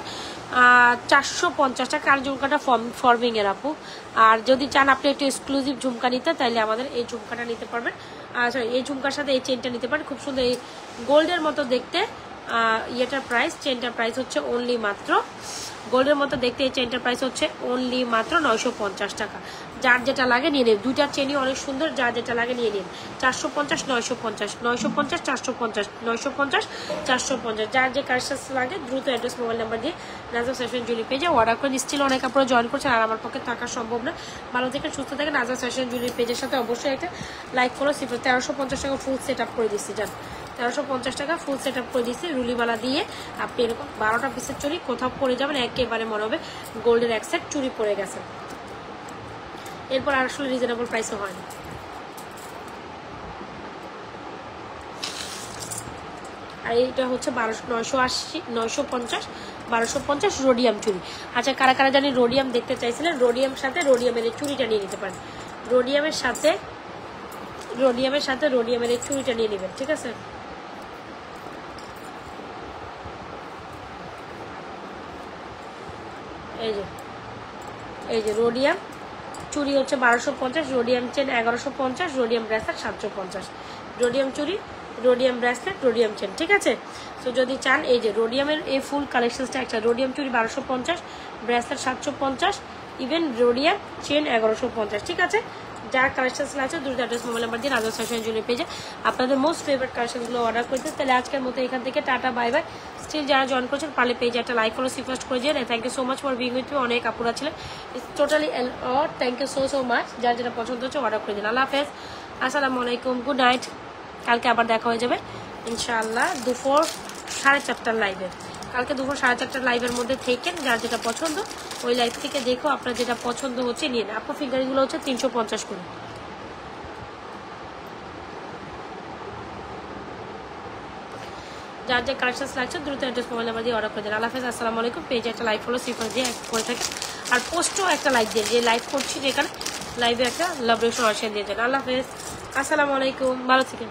450 টাকা। কানের ঝুমকাটা ফর্মিং এর আপু। আর যদি চান আপনি একটু এক্সক্লুসিভ ঝুমকা নিতে, তাইলে আমাদের এই ঝুমকাটা নিতে পারবেন। সরি, এই ঝুমকার সাথে এই চেনটা নিতে পারেন, খুব সুন্দর, এই গোল্ডের মতো দেখতে। ইয়েটার প্রাইস, চেনটার প্রাইস হচ্ছে অনলি মাত্র, গোল্ডের মতো দেখতে এই চেনটার প্রাইস হচ্ছে অনলি মাত্র 950 টাকা। যার যেটা লাগে নিয়ে নেন, দুইটা চেনই অনেক সুন্দর, যার যেটা লাগে নিয়ে নিন। 450, 950, 950, 450, 950, 450, যার যে কালেকশন লাগে দ্রুত অ্যাড্রেস মোবাইল নাম্বার দিয়ে নাজমা ফ্যাশন জুয়েলারি পেজে অর্ডার করে স্টিল অনেক আপনারা জয়েন করছেন, আর আমার পক্ষে থাকা সম্ভব না। ভালো থেকে সুস্থ থেকে নাজমা ফ্যাশন জুয়েলারি পেজের সাথে অবশ্যই একটা লাইক করো। 1350 টাকা ফুল সেট আপ করে দিচ্ছি, জান 1350 টাকা ফুল সেট আপ করে দিচ্ছি রুলিবালা দিয়ে। আপনি এরকম 12টা পিসের চুড়ি কোথাও পরে যাবেন, একেবারে মনে হবে গোল্ডের এক সেট চুড়ি পরে গেছে। এরপর আর আসলে রিজনেবল প্রাইসও হয় না। আর এইটা হচ্ছে 980, 950, 1250 রোডিয়াম চুড়ি। আচ্ছা কারা কারা জানি রোডিয়াম দেখতে চাইছিলেন, রোডিয়ামের সাথে রোডিয়ামের এই চুড়িটা নিয়ে নিতে পারেন। রোডিয়ামের সাথে রোডিয়ামের এই চুড়িটা নিয়ে নেবেন, ঠিক আছে? এই যে রোডিয়াম চুড়ি হচ্ছে 1250, rhodium chain 1150, rhodium bracelet 750, rhodium চুড়ি, রোডিয়াম ব্রেসলেট, রোডিয়াম চেন, ঠিক আছে? তো যদি চান এই যে রোডিয়ামের এই ফুল কালেকশনসটা, একটা রোডিয়াম চুড়ি 1250, ব্রেসলেট 750, ইভেন রোডিয়াম চেন 1150, ঠিক আছে? যার কালেকশনস আছে দ্রুত অ্যাড্রেস মোবাইল নাম্বার দিয়ে নাজমা ফ্যাশন জুয়েলারি পেজে আপনাদের মোস্ট ফেভারিট কালেকশনগুলো অর্ডার করতে। তাহলে আজকের মতো এখান থেকে টাটা, বাই বাই। স্টিল যারা জয়েন করছেন পারলে পেজে একটা লাইক ফলো রিকোয়েস্ট করে দিয়ে। Thank you so much for being with me. অনেক আপুরা ছিলেন, totally thank you so much. যার যেটা পছন্দ হচ্ছে অর্ডার করে দিন। আল্লাহ হাফেজ, আসসালামু আলাইকুম, গুড নাইট। কালকে আবার দেখা হয়ে যাবে ইনশাআল্লাহ দুপুর 4:30 লাইভে। কালকে দুপুর 4:30 লাইভের মধ্যে থেকেন, যার যেটা পছন্দ ওই লাইভ থেকে দেখো, আপনার যেটা পছন্দ হচ্ছে নিন। আপু ফিগারগুলো হচ্ছে 350 করে। যার যে কালেকশন লাগছে দ্রুত অ্যাড্রেস মোবাইল নাম্বার দিয়ে অর্ডার করে দেন। আল্লাহ হাফেজ, আসসালামু আলাইকুম। পেজে একটা লাইক ফলো সিফার দিয়ে করে থাকে, আর পোস্টও একটা লাইক দিয়ে, যে লাইভ করছি যেখানে লাইভে একটা লাভ রেশন অর্শন দিয়ে দেন। আল্লাহ হাফেজ, আসসালামু আলাইকুম, ভালো থাকেন।